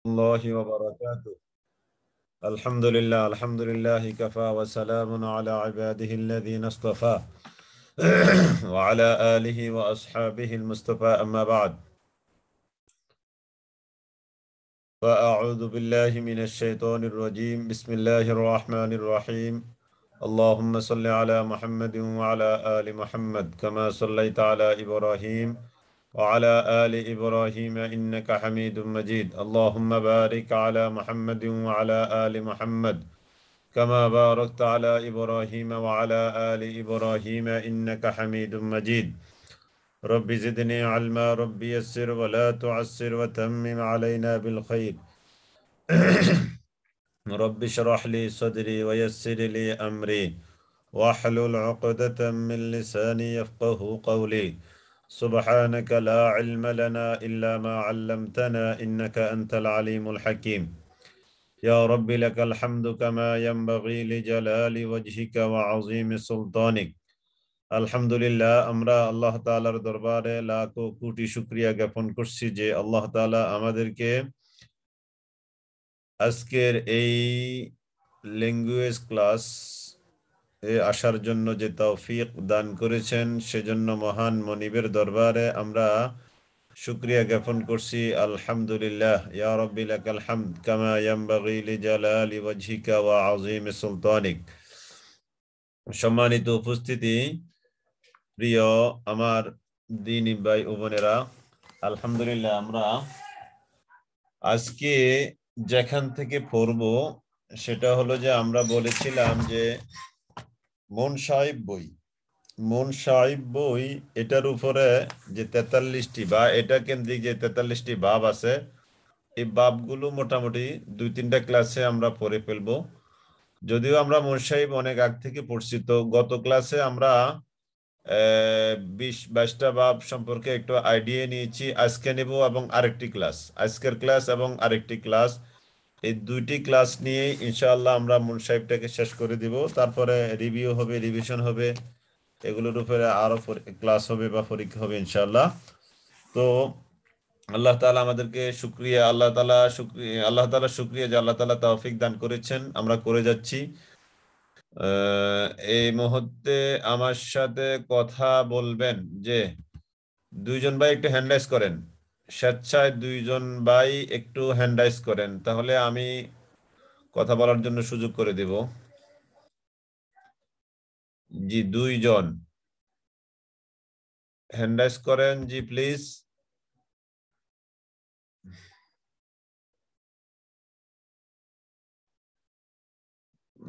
الله وبركاته. الحمد لله كفى وسلام على عباده الذين اصطفى وعلى آله وأصحابه المصطفى أما بعد فأعوذ بالله من الشيطان الرجيم بسم الله الرحمن الرحيم اللهم صل على محمد وعلى آل محمد كما صليت على إبراهيم وعلى آل إبراهيم إنك حميد مجيد اللهم بارك على محمد وعلى آل محمد كما باركت على إبراهيم وعلى آل إبراهيم إنك حميد مجيد رب زدني علما رب يسر ولا تعسر وتمم علينا بالخير رب اشرح لي صدري ويسر لي أمري واحلل عقدة من لساني يفقه قولي سبحانك لا علم لنا إلا ما علمتنا إنك أنت العليم الحكيم يا رب لك الحمد كما ينبغي لجلال وجهك وعظيم سلطانك আলহামদুলিল্লাহ আমরা আল্লাহ তাআলার দরবারে লাখো কোটি শুকরিয়া জ্ঞাপন করছি যে আল্লাহ তাআলা আমাদেরকে আজকের এই ল্যাঙ্গুয়েজ ক্লাস আসার জন্য যে তৌফিক দান করেছেন সেজন্য মহান মনিবের দরবারে আমরা শুকরিয়া জ্ঞাপন করছি আলহামদুলিল্লাহ ইয়া রাব্বি লাকাল হামদ কামা ইয়ানবাগি লিজালালি ওয়াজহিকা ওয়া আযীমি সুলতানিক। সম্মানিত উপস্থিতি, প্রিয় আমার দ্বীনি ভাই ও বোনেরা, আলহামদুলিল্লাহ আমরা আজকে যেখান থেকে পড়ব সেটা হলো যে আমরা বলেছিলাম যে মন সাহিব বই এটার উপরে যে 43টি বা এটা কেন্দ্রিক যে 43টি বাব আছে এই বাবগুলো মোটামুটি 2-3টা ক্লাসে আমরা পড়ে ফেলবো। যদিও আমরা মন সাহিব অনেক আগ থেকে পড়ছি, তো গত ক্লাসে আমরা 20-22টা বাব সম্পর্কে একটু আইডিয়া নিয়েছি। আজকে নেব এবং আজকের ক্লাস এবং আরেকটি ক্লাস, এই দুইটি ক্লাস নিয়ে ইনশাআল্লাহ আমরা মন সাহিবটাকে শেষ করে দিব। তারপরে রিভিউ হবে, রিভিশন হবে, এগুলোর উপরে আরো ক্লাস হবে বা পরীক্ষা হবে ইনশাআল্লাহ। তো আল্লাহ তাআলা আমাদেরকে শুকরিয়া, আল্লাহ তাআলা শুকরিয়া যে আল্লাহ তাআলা তৌফিক দান করেছেন, আমরা করে যাচ্ছি। এই মুহূর্তে আমার সাথে কথা বলবেন যে দুইজন ভাই একটু হ্যান্ড রাইজ করেন, স্বেচ্ছায় দুইজন ভাই একটু হ্যান্ড রাইজ করেন, তাহলে আমি কথা বলার জন্য সুযোগ করে দেব। জি, দুইজন হ্যান্ড রাইজ করেন জি প্লিজ।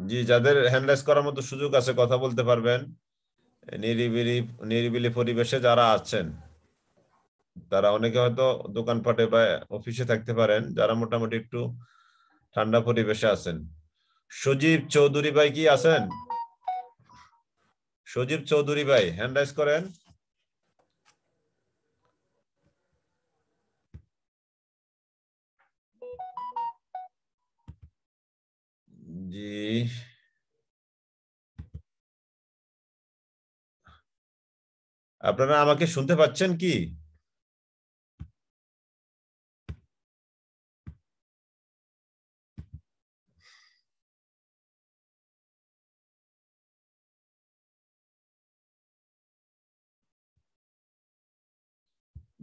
জি, যাদের হ্যান্ড রাইজ করার মতো সুযোগ আছে কথা বলতে পারবেন, নিরিবিলি নিরিবিলি পরিবেশে যারা আছেন তারা অনেকে হয়তো দোকানপাটে বা অফিসে থাকতে পারেন, যারা মোটামুটি একটু ঠান্ডা পরিবেশে আছেন। সজীব চৌধুরী ভাই কি আছেন? সজীব চৌধুরী ভাই হ্যান্ড রাইজ করেন। জি, আপনারা আমাকে শুনতে পাচ্ছেন কি?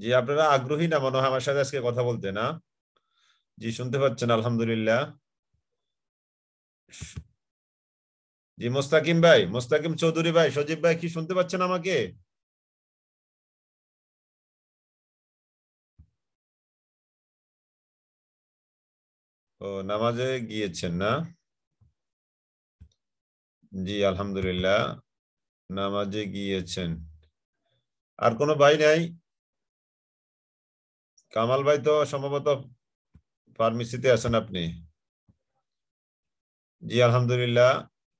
জি, আপনারা আগ্রহী না মনে হয় আমার সাথে আজকে কথা বলতে, না? জি, শুনতে পাচ্ছেন আলহামদুলিল্লাহ। জি, মোস্তাকিম চৌধুরী ভাই, সজীব ভাই কি শুনতে পাচ্ছেন আমাকে? ও, নামাজে গিয়েছেন না? জি আলহামদুলিল্লাহ, নামাজে গিয়েছেন। আর কোনো ভাই নাই? কামাল ভাই তো সম্ভবত ফার্মেসিতে আছেন আপনি। জি আলহামদুলিল্লাহ,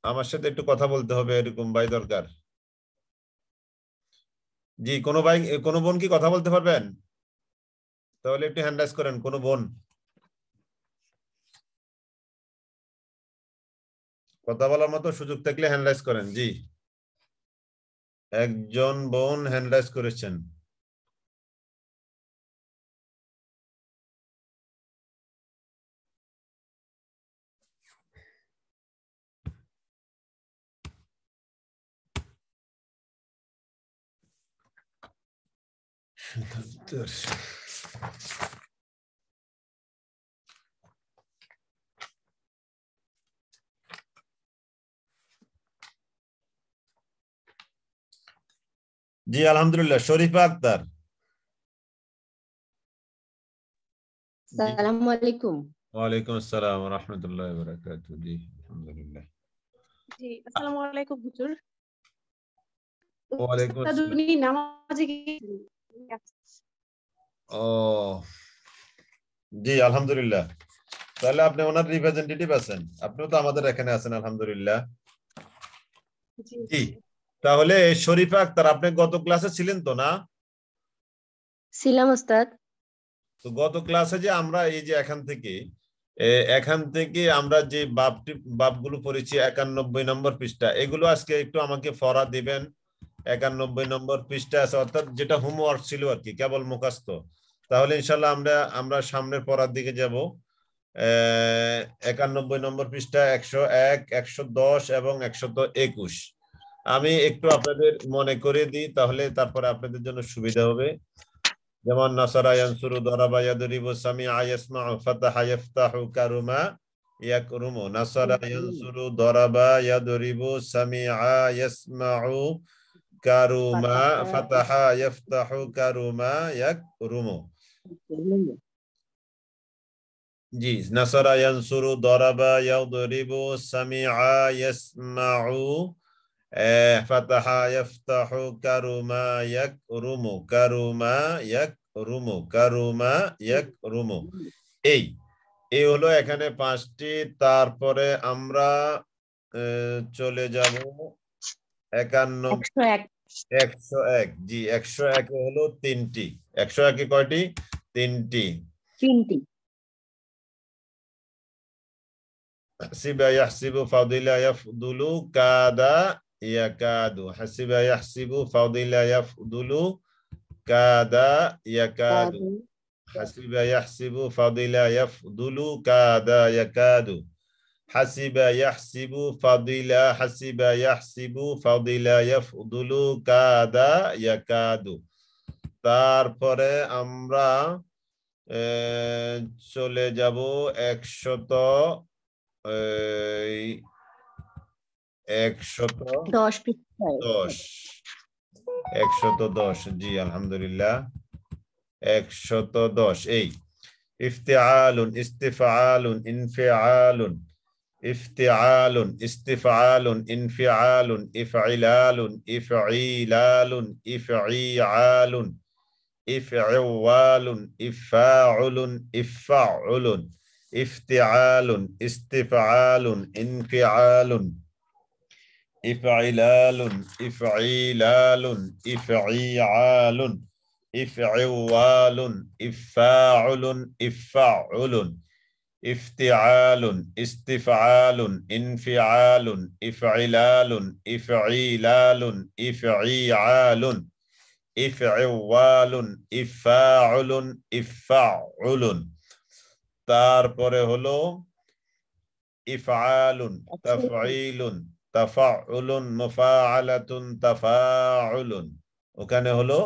আমার সাথে একটু কথা বলতে হবে এরকম ভাই দরকার। জি, কোনো ভাই, কোনো বোন কি কথা বলতে পারবেন? তাহলে একটু হ্যান্ড রাইজ করেন কোনো বোন। কথা বলার মতো সুযোগ থাকলে হ্যান্ড রাইজ করেন। জি, একজন বোন হ্যান্ড রাইজ করেছেন। জি আলহামদুলিল্লাহ। শরীফা আক্তার। আসসালামু আলাইকুম। ওয়ালাইকুম আসসালাম ওয়া রাহমাতুল্লাহি ওয়া বারাকাতুহু। জি আলহামদুলিল্লাহ। জি আসসালামু আলাইকুম হুজুর। ওয়ালাইকুম উস্তাদ আসসালাম। উনি নামাজে গিয়েছিলেন। ও জি আলহামদুলিল্লাহ। তাহলে আপনি ওনার রিপ্রেজেন্টেটিভ আছেন, আপনিও তো আমাদের এখানে আছেন আলহামদুলিল্লাহ। জি জি তাহলে শরীফা আক্তার, আপনি গত ক্লাসে ছিলেন তো না? ছিলাম ওস্তাদ। তো গত ক্লাসে যে আমরা এই যে এখান থেকে আমরা যে বাপগুলো পড়েছি 91 নম্বর পৃষ্ঠা, এগুলো আজকে একটু আমাকে ফরা দিবেন। 91 নম্বর পৃষ্ঠা আছে, অর্থাৎ যেটা হোমওয়ার্ক ছিল আর কি, কেবল মুখস্থ। তাহলে ইনশাল্লাহ আমরা সামনের পড়ার দিকে যাব। 91 নম্বর পৃষ্ঠা 101, 110 এবং 121। আমি একটু আপনাদের মনে করে দিই, তাহলে তারপরে আপনাদের জন্য সুবিধা হবে। যেমন নাসারা ইয়ানসুরু, দরাবা ইয়াদরিবু, সামিআ ইয়াসমাউ, ফাতাহা ইফতাহু, কারুমা ইয়াকরুমু। নাসারা ইয়ানসুরু, দরাবা ইয়াদরিবু, সামিআ ইয়াসমাউ, কারুমা, ফাতাহা ইফতাহু, কারুমা ইয়াকরুমু। জি নাসারা ইয়ানসুরু, দরাবা ইয়াদরিবু, সামিআ ইয়াসমাউ, ফাতাহা ইফতাহু, কারুমা ইয়াকরুমু, কারুমা ইয়াকরুমু, কারুমা ইয়াকরুমু। এই এই হলো এখানে 5টি। তারপরে আমরা চলে যাব 91, 101। জি 101 হলো 3টি। 101 কয়টি? 3টি। হাসিবা ইয়াহসিবু, ফাদিলা ইয়াফদুলু, কাদা ইয়াকাদু। হাসিবা ইয়াহসিবু, ফাদিলা ইয়াফদুলু, কাদা ইয়াকাদু। হাসিবা ইয়াহসিবু, ফাদিলা ইয়াফদুলু, কাদা ইয়াকাদু। হাসিবা ইয়াহসিবু, ফাদিলা, হাসিবা ইয়াহসিবু, ফাদিলা ইয়াফদুলু, কাদা ইয়াকাদু। তারপরে আমরা চলে যাব 110। জি আলহামদুলিল্লাহ। 110 এই ইফতিআলুন, ইস্তিফআলুন, ইনফিআলুন, ইফতিআলুন, ইস্তিফআলুন, ইনফিআলুন, ইফঈলালুন, ইফঈলালুন, ইফঈআলুন, ইফঈওয়ালুন, ইফাউলুন, ইফাউলুন, ইফতিআলুন, ইস্তিফআলুন, ইনফিআলুন, ইফঈলালুন, ইফঈলালুন, ইফঈআলুন, ইফঈওয়ালুন, ইফাউলুন, ইফাউলুন, ইফতিআলুন, ইস্তিফআলুন, ইনফিআলুন, ইফঈলালুন, ইফঈলালুন, ইফঈআলুন, ইফঈওয়ালুন, ইফাউলুন, ইফাউলুন। তারপরে হলো ইফআলুন, তাফঈলুন, তাফাউলুন, মুফাআলাতুন, তাফাউলুন। ওখানে হলো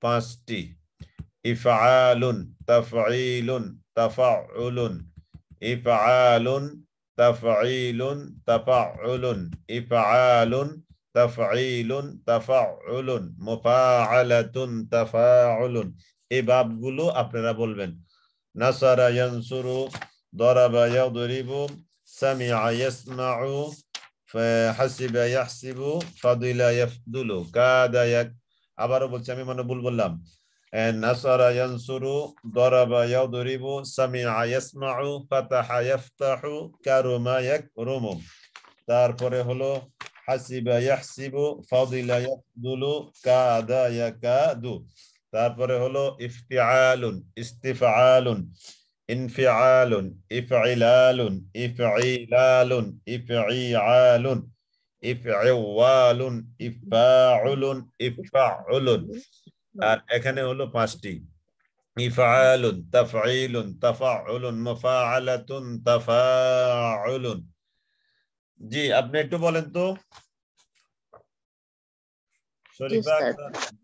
5টি। ইফআলুন, তাফঈলুন, তাফাউলুন, ইফআলুন, তাফঈলুন, তাফাউলুন, ইফআলুন, তাফঈলুন, তাফাউলুন, মুফাআলাতুন, তাফাউলুন। এই বাবগুলো আপনারা বলবেন। নাসারা ইয়ানসুরু, দরাবা ইয়াদরিবু, সামিআ ইয়াসমাউ, হাসিবা ইয়াহসিবু, ফাদিলা ইয়াফদুলু, কাদা ইয়াক। আবারও বলছি, আমি মানে ভুল বললাম। নাসারা ইয়ানসুরু, দরাবা ইয়াদরিবু, সামিআ ইয়াসমাউ, ফাতাহা ইফতাহু, কারুমা ইয়াকরুমু। তারপরে হলো হাসিবা ইয়াহসিবু, ফাদিলা ইয়াফদুলু, কাদা ইয়াকাদু। তারপরে হলো ইফতিআলুন, ইস্তিফআলুন, ইনফিআলুন, ইফঈলালুন, ইফঈলালুন, ইফঈআলুন, ইফঈওয়ালুন, ইফাউলুন, ইফাউলুন। আর এখানে হলো 5টি। ইফআলুন, তাফঈলুন, তাফাউলুন, মুফাআলাতুন, তাফাউলুন। জি আপনি একটু বলেন তো শরীফা।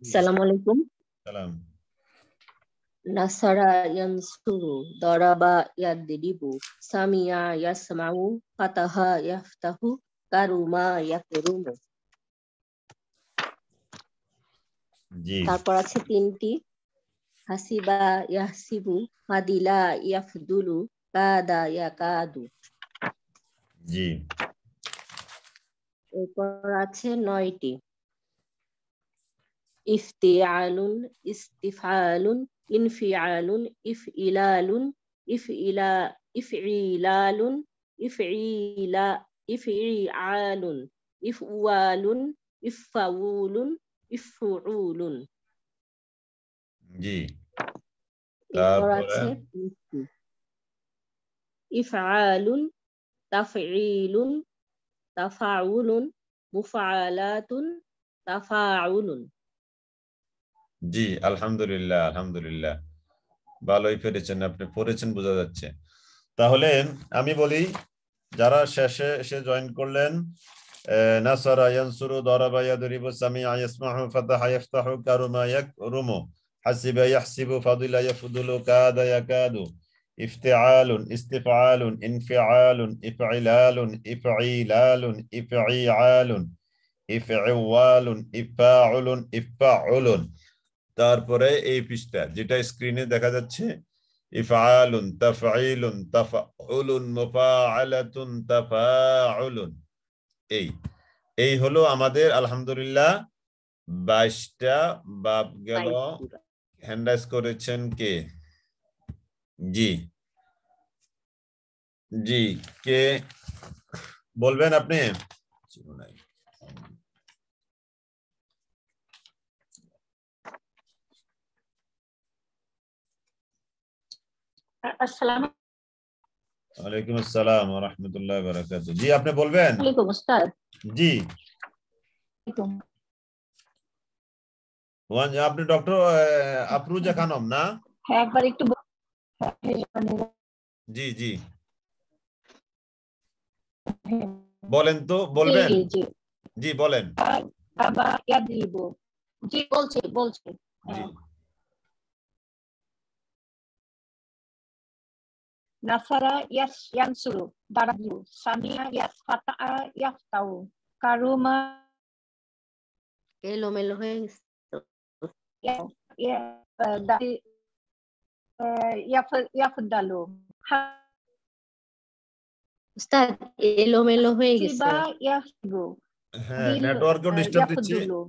আসসালামু আলাইকুম। সালাম। নাসারা ইয়ানসুরু, দরাবা ইয়াদরিবু, সামিয়া ইয়াসমাউ, ফাতাহা ইয়াফতাহু, কারুমা ইয়াকরুমু। জি তারপর আছে তিনটি, হাসিবা ইয়াহসিবু, ফাদিলা ইয়াফদুলু, কাদা ইয়াকাদু। জি এরপর আছে 9টি, ইফতিআলুন, ইস্তিফআলুন, ইনফিআলুন, ইফইলালুন, ইফইলালুন, ইফইআলুন, ইফওয়ালুন, ইফাউলুন, ইফউলুন। জি এরপর তারপরে আছে ইফআলুন, তাফঈলুন, তাফাউলুন, মুফআলাতুন, তাফাউলুন। জি আলহামদুলিল্লাহ আলহামদুলিল্লাহ, ভালোই পেরেছেন, আপনি পড়েছেন বোঝা যাচ্ছে। তাহলে আমি বলি, যারা শেষে এসে জয়েন করলেন, নাসারা ইয়ানসুরু, দারাবা ইয়াদরিবু, সামিআ ইয়াসমাহু, ফাতাহা ইফতাহু, কারুমা ইয়াকরুমু, হাসিবা ইয়াহসিবু, ফাদিলা ইয়াফদুলু, কাদা ইয়াকাদু, ইফতিআলুন, ইস্তিফআলুন, ইনফিআলুন, ইফইলালুন, ইফঈলালুন, ইফঈআলুন, ইফঈওয়ালুন, ইফাউলুন, ইফাউলুন। তারপরে এই পৃষ্ঠা যেটা স্ক্রিনে দেখা যাচ্ছে, ইফআলুন, তাফঈলুন, তাফাউলুন, মুফাআলাতুন, তাফাউলুন। এই এই হলো আমাদের আলহামদুলিল্লাহ 22টা বাব গেল। হ্যান্ডরাইজ করেছেন কে? জি জি, কে বলবেন আপনি? আসসালামু ওয়ালাইকুম আসসালাম ওয়া রাহমাতুল্লাহি ওয়া বারাকাতুহু। জি আপনি বলবেন? আলাইকুম উস্তাদ। জি আপনি ডক্টর আফরোজা খানম না? হ্যাঁ, একবার একটু জি জি বলেন তো, বলবেন? জি জি জি বলেন। বাবা ইয়াদরিবু। জি বলছি জি নাসারা ইয়ানসুরু, দারাবু, সামিয়া ফাতাহা ইয়াফতাহু, কারুমা এলোমেলো হয়ে গেছে। ইয়াফদালু, উস্তাদ এলোমেলো হয়ে গেছে। হাসিবা ইয়াহসিবু, হ্যাঁ, নেটওয়ার্কও ডিস্টার্ব দিচ্ছে। ইয়াফদুলু,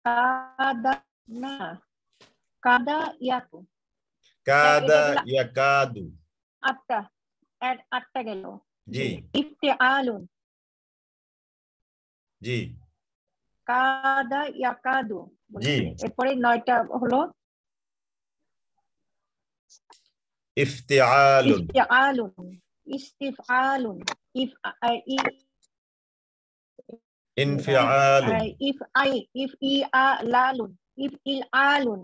কাদা না কাদা ইয়াকু। কাদা ইয়াকাদু। আটটা গেল। জি ইফতিআলুন, জি কাদা ইয়াকাদু জি বলেছি। এরপরে 9টা হলো ইফতিআলুন, ইফতিআলুন, ইস্তিফআলুন, ইনফিআলুন, ইফইলালুন, ইফইলালুন,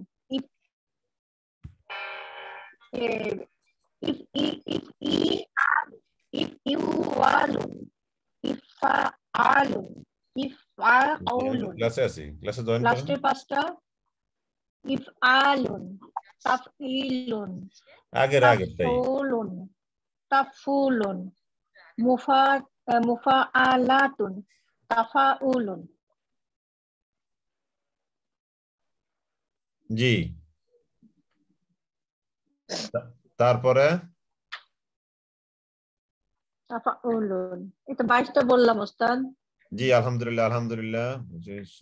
ইফইওয়ালুন, ইফআলুন, ইফআউলুন। ক্লাসে আছি, ক্লাসে জয়েন করেন। লাস্টের 5টা ইফআলুন, তাফঈলুন, আগের তাই তাফউলুন, তাফুলুন, মুফাআলাতুন, তাফাউলুন। জি তারপরে তাফাউলুন। এটা 22টা বললাম ওস্তাদ। জি আলহামদুলিল্লাহ আলহামদুলিল্লাহ। 85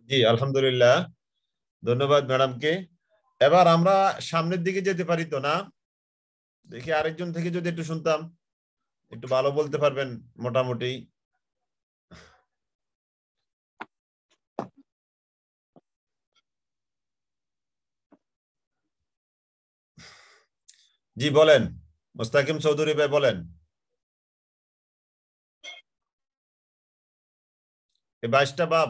জি আলহামদুলিল্লাহ, ধন্যবাদ ম্যাডামকে। এবার আমরা সামনের দিকে যেতে পারি তো না? দেখি আরেকজন থেকে যদি একটু শুনতাম, একটু ভালো বলতে পারবেন মোটামুটি। জি বলেন, মোস্তাকিম চৌধুরী ভাই বলেন। এই 22টা বাব।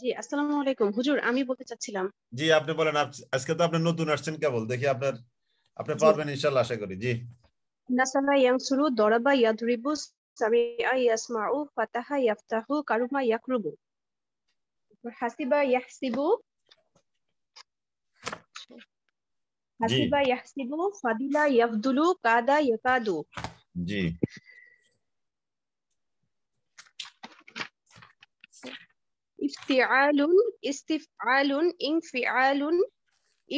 জি আসসালামু আলাইকুম হুজুর, আমি বলতে চাচ্ছিলাম। জি আপনি বলেন। আজকে তো আপনি নতুন আসছেন, কেবল দেখি আপনি জি। পারবেন ইনশাআল্লাহ, আশা করি। জি নাসারা ইয়ানসুরু, দরাবা ইয়াদরিবু, সামিআ ইয়াসমাউ, ফাতাহা ইয়াফতাহু, কারুমা ইয়াকরুবু, হাসিবা ইয়াহসিবু, জি হাসিবা ইয়াহসিবু, ফাদিলা ইয়াফদুলু, কাদা ইয়াকাদু। জি ইফতিআলুন, ইস্তিফআলুন, ইনফিআলুন,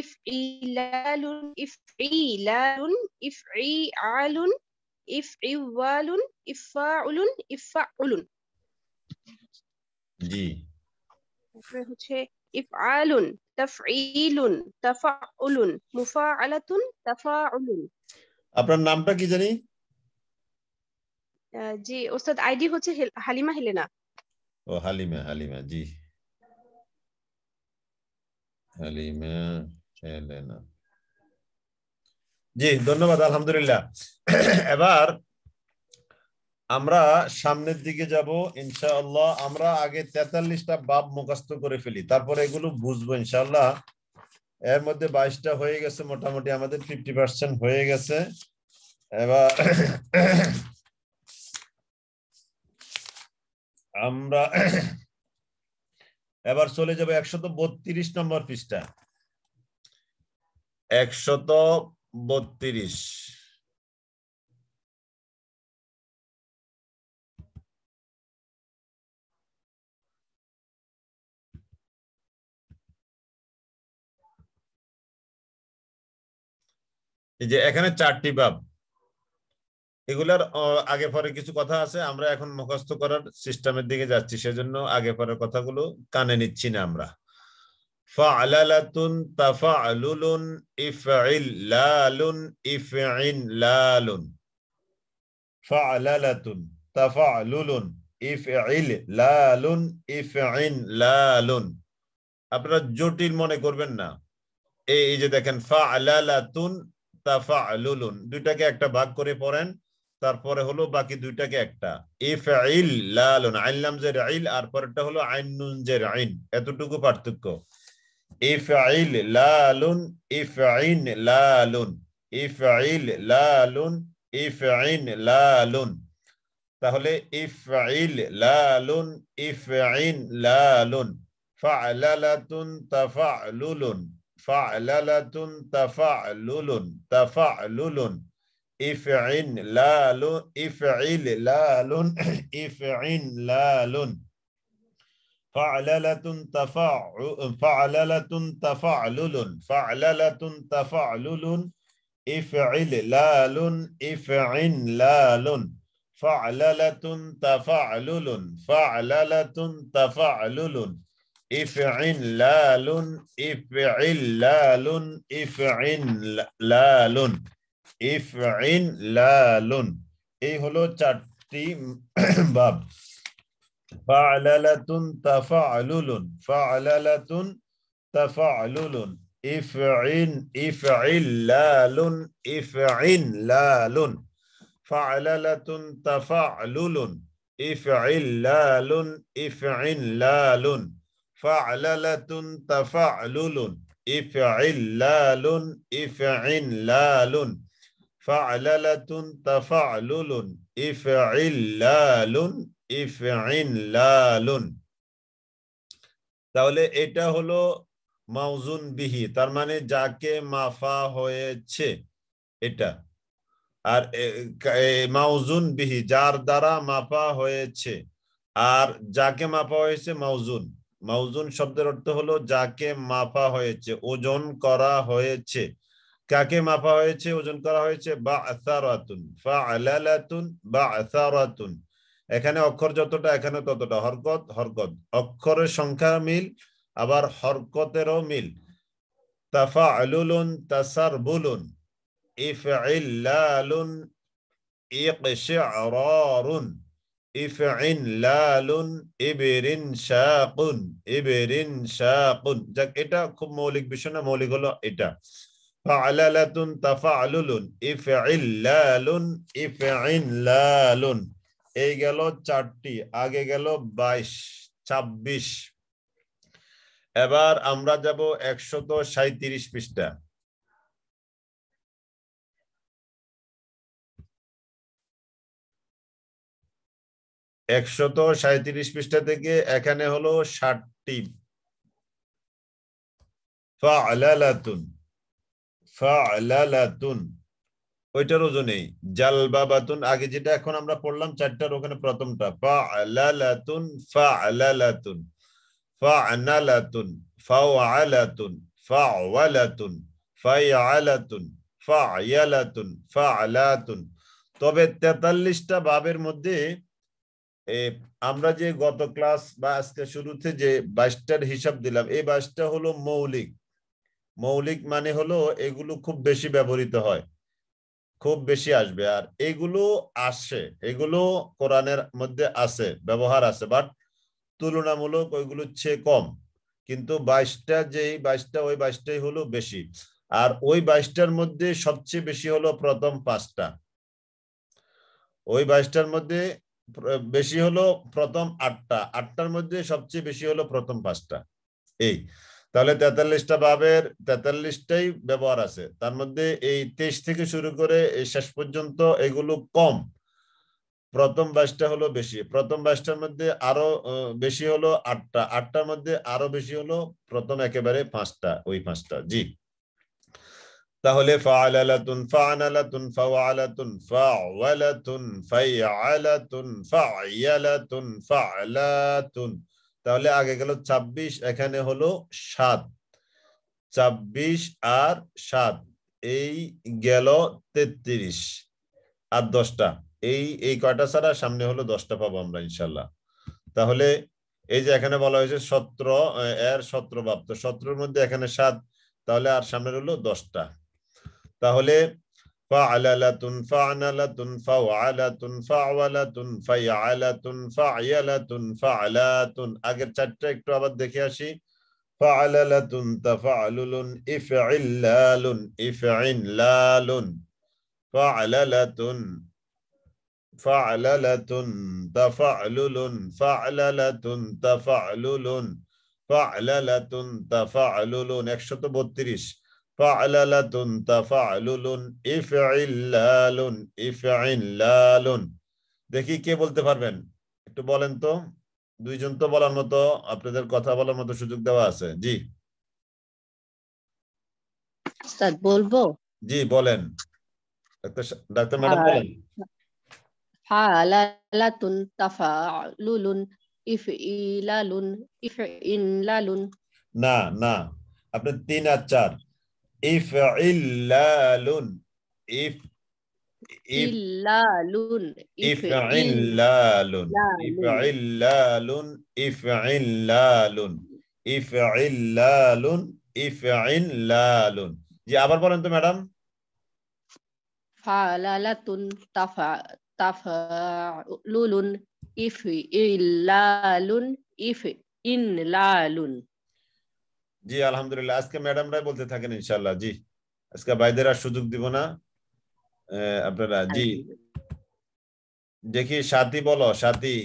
ইফঈলালুন, ইফঈলালুন, ইফঈআলুন, ইফঈওয়ালুন, ইফআউলুন, ইফআউলুন। জি তারপরে হচ্ছে ইফআলুন, তাফঈলুন, তাফাউলুন, মুফাআলাতুন, তাফাউলুন। আপনার নামটা কি জানি? জি ওস্তাদ, আইডি হচ্ছে হালিমা হেলেনা। ও হালিমা, হালিমা। জি হালিমা হেলেনা। জি ধন্যবাদ, আলহামদুলিল্লাহ। এবার আমরা সামনের দিকে যাব ইনশাআল্লাহ। আমরা আগে 43টা বাব মুখস্থ করে ফেলি, তারপরে এগুলো বুঝবো ইনশাআল্লাহ। এর মধ্যে 22টা হয়ে গেছে, মোটামুটি আমাদের 50% হয়ে গেছে। এবার আমরা এবার চলে যাব 132 নম্বর পৃষ্ঠা। 132। এই যে এখানে 4টি বাব, এগুলার আগে পরে কিছু কথা আছে। আমরা এখন মুখস্থ করার সিস্টেমের দিকে যাচ্ছি, সেজন্য আগে পরে কথাগুলো কানে নিচ্ছি না আমরা। ফাআলালাতুন, তাফালুলুন, ইফইলালুন, ইফইনলালুন। ফাআলালাতুন, তাফালুলুন, ইফইলালুন, ইফইনলালুন। আপনারা জটিল মনে করবেন না। এই যে দেখেন ফাআলালাতুন, তাফালুলুন, দুইটাকে একটা ভাগ করে পড়েন, তারপরে হলো বাকি দুইটাকে একটা। ইফইলালুন, আইন লাম জের ইল, আর পরেরটা হলো আইন নুন জের আইন, এতটুকু পার্থক্য। ইফইলালুন, ইফইনলালুন, ইফইলালুন, ইফইনলালুন। তাহলে ইফইলালুন, ইফইনলালুন। ফাআলালাতুন, তাফালুলুন, ফাআলালাতুন, তাফালুলুন, তাফালুলুন। ইফইনলালুন, ইফইলালুন, ইফইনলালুন। فعللة فعللة تفعلل، فعللة تفعلل. إفعلال، إفعنلال. فعللة تفعلل، فعللة تفعلل. إفعنلال، إفعلال، إفعنلال, إفعنلال। এই হলো 4টি বাব। فعللة تفعلل، فعللة تفعلل. إفعلال، إفعنلال. فعللة تفعلل، إفعلال، إفعنلال. فعللة تفعلل، إفعلال، إفعنلال. فعللة تفعلل، إفعلال، ইফইনলালুন। তাহলে এটা হলো মাউজুন বিহি, তার মানে যাকে মাফা হয়েছে এটা। আর মাউজুন বিহি, যার দ্বারা মাপা হয়েছে। আর যাকে মাপা হয়েছে মাউজুন। মাউজুন শব্দের অর্থ হলো যাকে মাপা হয়েছে, ওজন করা হয়েছে। কাকে মাপা হয়েছে, ওজন করা হয়েছে? বা'সারাতুন, ফাআলালাতুন, বা'সারাতুন। এখানে অক্ষর যতটা এখানে ততটা, হরকত হরকত, অক্ষরের সংখ্যা মিল, আবার হরকতেরও মিল। তাফালুলুন, তাসারবুলুন, ইফইলালুন, ইকশিরারুন, ইফইনলালুন, ইবরিনশাকুন, ইবরিনশাকুন। যাক, এটা খুব মৌলিক বিষয় না, মৌলিক হলো এটা। ফাআলালাতুন, তাফালুলুন, ইফইলালুন, ইফইনলালুন। এই গেল 4টি। আগে গেল 22, 26। এবার আমরা যাব 137 পৃষ্ঠা। একশত 37 পৃষ্ঠা থেকে এখানে হলো 60টি। ফাআলালাতুন, ফাআলালাতুন ওইটার ওজনেই। জালবাবাতুন আগে যেটা এখন আমরা পড়লাম চারটার, ওখানে প্রথমটা ফাআলালাতুন, ফাআলালাতুন, ফাআনালাতুন, ফাওয়ালাতুন, ফাওয়ালাতুন, ফাইআলাতুন, ফায়ালাতুন, ফাআলাতুন। তবে 43টা বাবের মধ্যে আমরা যে গত ক্লাস বা আজকে শুরুতে যে 22টার হিসাব দিলাম, এই 22টা হলো মৌলিক। মৌলিক মানে হলো এগুলো খুব বেশি ব্যবহৃত হয়, খুব বেশি আসবে। আর এগুলো আসে, এগুলো কোরআনের মধ্যে আছে, ব্যবহার আছে, বাট তুলনামূলক ওইগুলো চেয়ে কম। কিন্তু 22টা যেই 22টা, ওই 22টাই হলো বেশি। আর ওই 22টার মধ্যে সবচেয়ে বেশি হলো প্রথম 5টা। ওই 22টার মধ্যে বেশি হলো প্রথম 8টা, 8টার মধ্যে সবচেয়ে বেশি হলো প্রথম 5টা। এই তাহলে 43টা বাবের 43টাই ব্যবহার আছে। তার মধ্যে এই 23 থেকে শুরু করে এই শেষ পর্যন্ত এগুলো কম, প্রথম 22টা হলো বেশি। প্রথম 22টার মধ্যে আরো বেশি হলো 8টা, 8টার মধ্যে আরো বেশি হলো প্রথম একেবারে 5টা, ওই 5টা। জি, তাহলে ফাআলালাতুন, ফাআনালাতুন, ফাওয়ালাতুন, ফাওয়ালাতুন, ফাইআলাতুন, ফাইয়ালাতুন, ফাআলাতুন। তাহলে আগে গেল 26, এখানে হলো 7। 26 আর 7 এই গেল 33 আর 10টা। এই কয়টা ছাড়া সামনে হলো 10টা পাবো আমরা ইনশাল্লাহ। তাহলে এই যে এখানে বলা হয়েছে 17 এর 17 বাব, তো 17-এর মধ্যে এখানে 7, তাহলে আর সামনে হলো 10টা। তাহলে ফাআলালাতুন, ফাআনালাতুন, ফাওয়ালাতুন, ফাওয়ালাতুন, ফাইআলাতুন, ফাইয়ালাতুন, ফাআলাতুন। আগের 4টা একটু আবার দেখে আসি। ফাআলালাতুন, তাফআলুলুন, ইফইল্লালুন, ইফইনলালুন, ফাআলালাতুন, ফাআলালাতুন, তাফআলুলুন, ফাআলালাতুন, তাফআলুলুন, ফাআলালাতুন, তাফআলুলুন। 132 ফাআলালাতুন, তাফআলুলুন, ইফইল্লালুন, ইফইনলালুন। দেখি কে বলতে পারবেন, একটু বলেন তো। দুইজন তো বলার মতো, আপনাদের কথা বলার মতো সুযোগ দেওয়া আছে। জি উস্তাদ বলবো? জি বলেন, ডাক্তার ম্যাডাম বলেন। ফাআলালাতুন, তাফালুলুন, ইফইলালুন, ইফইনলালুন। না না, আপনি 3 আর 4। ইফইল্লালুন, ইফ ইফ ইল্লালুন, ইফইল্লালুন, ইফইলালুন। ইফইল্লালুন, ইফইল্লালুন, ইফইল্লালুন, ইফইল্লালুন। জি আবার বলেন তো ম্যাডাম। ফাআলালাতুন, তাফালুলুন, ইফইলালুন, ইফইনলালুন। জি আলহামদুলিল্লাহ, আজকে ম্যাডামরাই বলতে থাকেন ইনশাআল্লাহ। জি আজকে ভাইদের আর সুযোগ দিব না আপনারা। জি দেখি সাথী বলো, সাথী,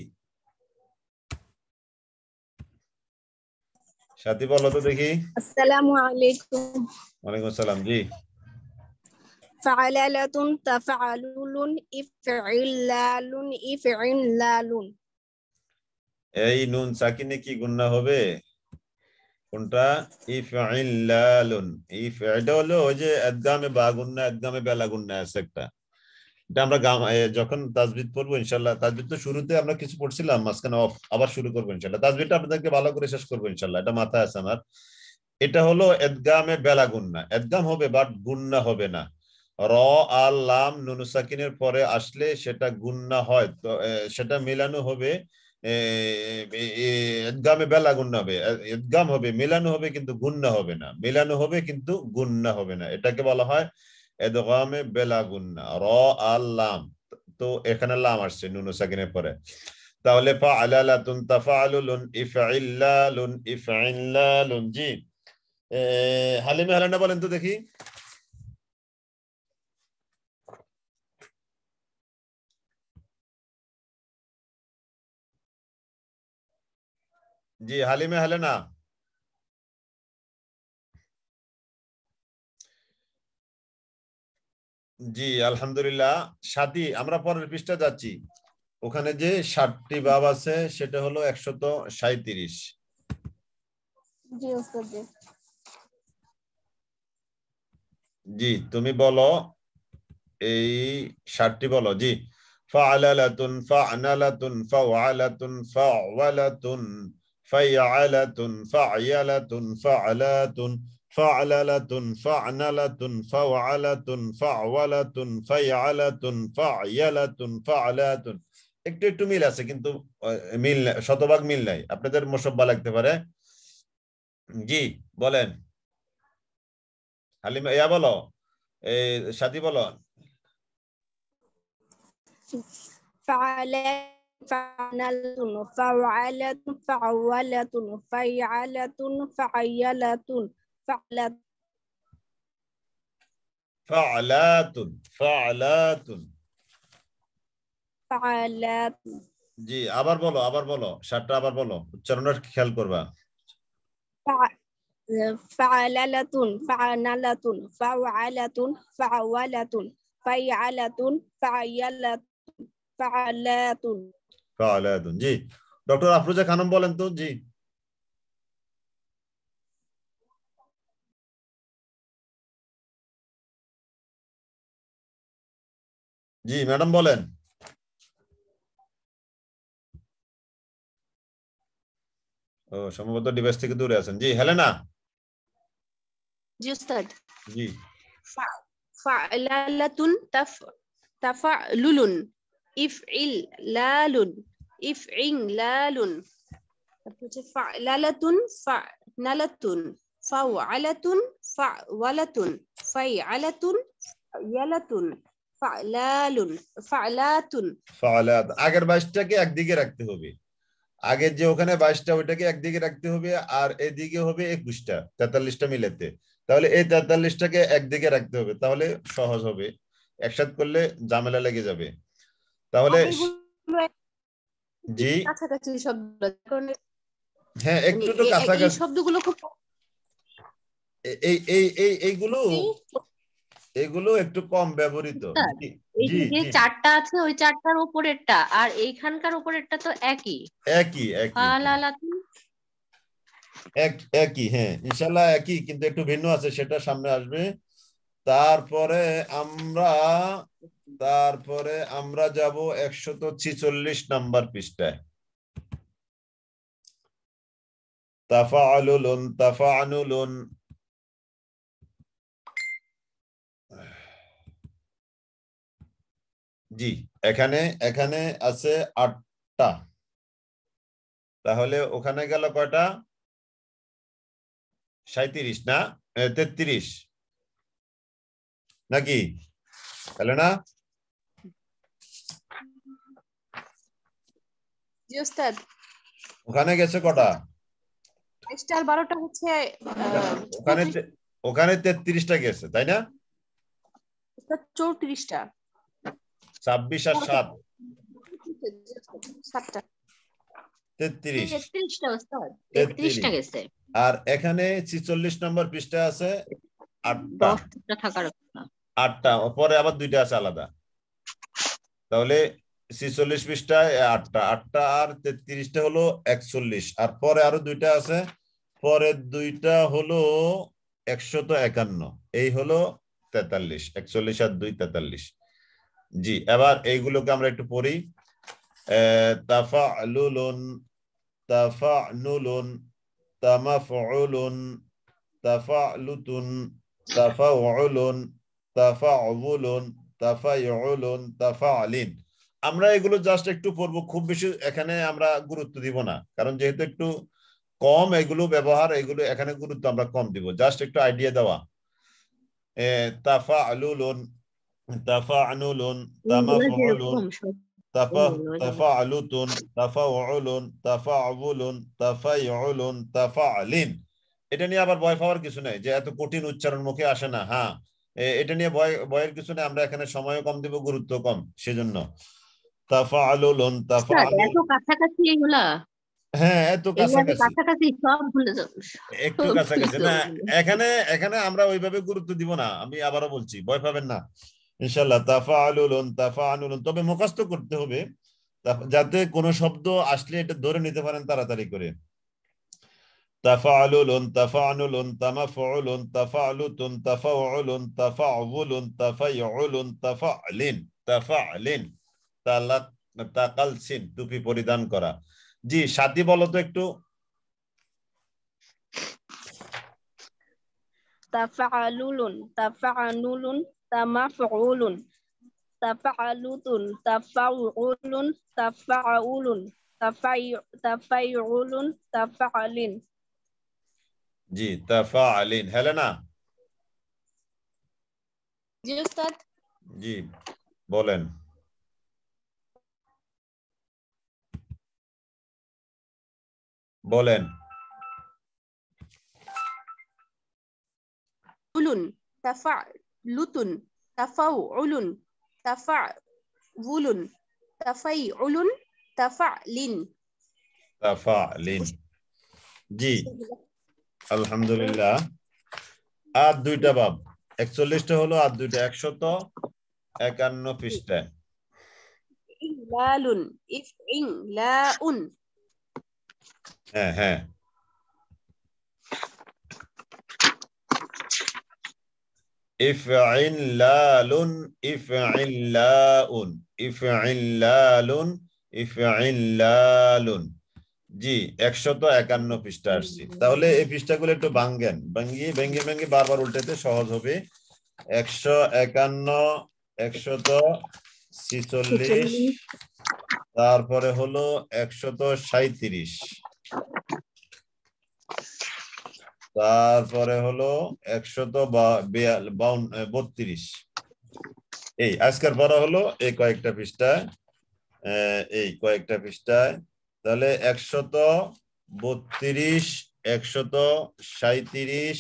সাথী বলো তো দেখি। আসসালামু আলাইকুম। ওয়ালাইকুম আসসালাম। জি ফাআলালাতুন, তাফআলুলুন, ইফইল্লালুন, ইফইনলালুন। এই নুন সাকিনে কি গুন্না হবে? কোনটা? ইফইল্লালুন। এটা হলো ওই যে ইদগামে বা গুন্না, ইদগামে বেলা গুন্না আছে একটা। এটা আমরা যখন তাজবিদ পড়বো ইনশাআল্লাহ, তাজবিদ তো শুরুতে আমরা কিছু পড়ছিলাম, মাঝখানে অফ, আবার শুরু করবো ইনশাআল্লাহ। তাজবিদটা আপনাদেরকে ভালো করে শেষ করবো ইনশাআল্লাহ, এটা মাথায় আছে আমার। এটা হলো ইদগামে বেলা গুন্না, ইদগাম হবে বাট গুন্না হবে না। র আর লাম নুন সাকিনের পরে আসলে সেটা গুন্না হয়, তো সেটা মেলানো হবে। ইদগামে বেলা গুন্না হবে, ইদগাম হবে, মেলানো হবে কিন্তু গুন্না হবে না, মেলানো হবে কিন্তু গুন্না হবে না। এটাকে বলা হয় ইদগামে বেলা গুন্না, র আর লাম। তো এখানে লাম আসছে নুন সাকিনের পরে। তাহলে ফাআলালাতুন, তাফআলুলুন, ইফইল্লালুন, ইফইনলালুন। জি হালিমা হালানা বলেন তো দেখি। জি হালিমা হালানা। জি আলহামদুলিল্লাহ। সাথী, আমরা পরের পৃষ্ঠা যাচ্ছি। ওখানে যে 60টি বাব আছে সেটা হলো 137। জি উস্তাদ জি। জি তুমি বলো এই 60টি বলো। জি ফাআলালাতুন ফাআনালাতুন ফাওয়ালাতুন ফাওয়ালাতুন ফাইআলাতুন ফাইয়ালাতুন ফাআলাতুন ফাআলালাতুন ফাআনালাতুন ফাওয়ালাতুন ফাওয়ালাতুন ফাইআলাতুন ফাইয়ালাতুন ফাআলাতুন। একটু একটু মিল আছে কিন্তু মিল শতভাগ মিল নাই, আপনাদের মুশাব্বা লাগতে পারে। জি বলেন হালিমা, ইয়া বলো এই সাথী বলো। فعلة فعلة فعولة فيعلة فعيلة فعلة ফাআলাতুন ফাআলাতুন। فعلات জি আবার বলো 60টা আবার বলো, উচ্চারণটা খেয়াল করবা। فعللة فعنلة فعلة فعولة فيعلة فعيلة فعلات ফাআলাতুন। জি ডক্টর আফরোজা খানম বলেন তো। জি জি ম্যাডাম বলেন। ও সম্ভবত ডিভাইস থেকে দূরে আছেন। জি হেলেনা। জি উস্তাদ। জি ফা'লালাতুন তাফা'লুলুন ইফইলালুন ইফইলালুন। তারপর হচ্ছে ফা'লালাতুন ফা'নালাতুন ফাওয়ালাতুন ফাওয়ালাতুন ফাইআলাতুন ফাইয়ালাতুন ফা'লালুন ফা'লাতুন। ফাআলাত আগের 22টাকে একদিকে রাখতে হবে। আগের যে ওখানে 22টা ওইটাকে একদিকে রাখতে হবে, আর এদিকে হবে 21টা, 43টা মিলাতে। তাহলে এই 43টাকে একদিকে রাখতে হবে, তাহলে সহজ হবে। একসাথে করলে ঝামেলা লেগে যাবে। তাহলে জি কাছাকাছি শব্দ, কারণ হ্যাঁ একটু তো এই কাছাকাছি। শব্দগুলো খুব এই এই এই এইগুলো এগুলো একটু কম ব্যবহৃত। জি এই জি যে জি 4টা আছে ওই 4টার উপরেরটা আর এইখানকার উপরেরটা তো একই। একই একই ফালালাতুন একই হ্যাঁ ইনশাল্লাহ একই, কিন্তু একটু ভিন্ন আছে, সেটা সামনে আসবে। তারপরে আমরা যাব 146 নাম্বার পৃষ্ঠায়। তাফাআলুন তাফাআনুলুন। জি এখানে এখানে আছে 8টা, তাহলে ওখানে গেল কয়টা? 37 না 33 নাকি? তাহলে না জি উস্তাদ। ওখানে গেছে কটা? 22টা আর 12টা হচ্ছে ওখানে ওখানে 33টা গেছে তাই না? 34টা 26 আর 7 7টা 33 33টা উস্তাদ 33টা গেছে। আর এখানে 46 নম্বর পৃষ্ঠা আছে 8টা 10টা থাকার কথা। 8টা পরে আবার 2টা আছে আলাদা। তাহলে 46 পৃষ্ঠায় 8টা আর 33টা হলো 41, আর পরে আরো 2টা আছে, পরের 2টা হলো 151, এই হলো 43। 41 আর 2 43। জি এবার এইগুলোকে আমরা একটু পড়ি। তাফালুলুন তাফানুলুন তামাফউলুন তাফালুতুন তাফাউলুন তাফাউলুন তাফাইউলুন তাফালিন। আমরা এগুলো জাস্ট একটু পড়বো, খুব বেশি এখানে আমরা গুরুত্ব দিব না, কারণ যেহেতু একটু কম এগুলো ব্যবহার, এগুলো এখানে গুরুত্ব আমরা কম দিব, জাস্ট একটু আইডিয়া দেওয়া। তাফালুলুন তাফানুলুন তামাফউলুন তাফালুতুন তাফাউলুন তাফাউলুন তাফাইউলুন তাফালিন। এটা নিয়ে আবার ভয় পাওয়ার কিছু নেই যে এত কঠিন উচ্চারণ মুখে আসে না। হ্যাঁ এটা নিয়ে ভয়ের কিছু নেই, আমরা এখানে সময় কম দিব, গুরুত্ব কম, সেজন্য তাফালুন এত কাছাকাছি এগুলা, হ্যাঁ এত কাছাকাছি সব ভুলে যাবো, একটু কাছাকাছি না। এখানে আমরা ওইভাবে গুরুত্ব দিব না, আমি আবারও বলছি, ভয় পাবেন না। ইনশাআল্লাহ। তাফালুন তাফালুন, তবে মুখস্থ করতে হবে যাতে কোনো শব্দ আসলে এটা ধরে নিতে পারেন তাড়াতাড়ি করে। তাফালুন তাফালুন তামাফউলুন তাফালুতুন তাফাউলুন তাফাউলুন তাফাইউলুন তাফালিন তাফালিন। তালাক তাকালসিন, টুপি পরিধান করা। জি, সাথী বলো তো একটু। তাফালুলুন তাফানুলুন তামাফউলুন তাফালুতুন তাফাউলুন তাফাউলুন তাফাইউলুন তাফালিন। জি, তাফালিন। হেলেনা। জি উস্তাদ। জি, বলেন। বলেন। উলুন তাফালুতুন তাফাউলুন তাফাউলুন তাফাইউলুন তাফালিন। তাফালিন। জি, আলহামদুলিল্লাহ। আর দুইটা বাব, 41টা হলো, আর দুইটা 151 পৃষ্ঠায়। ইলালুন ইফইলাউন। হ্যাঁ হ্যাঁ। ইফইল্লালুন ইফইল্লাউন ইফইল্লালুন ইফইল্লালুন। জি, 151 পৃষ্ঠা আসছি। তাহলে এই পৃষ্ঠাগুলো একটু ভাঙ্গেন, ভাঙ্গিয়ে ভেঙ্গে ভেঙ্গে বারবার উল্টাতে সহজ হবে। 151, 146, তারপরে হলো 137, তারপরে হলো 132। এই আজকের পড়া হলো এই কয়েকটা পৃষ্ঠায়, এই কয়েকটা পৃষ্ঠায়। তাহলে 132, 137,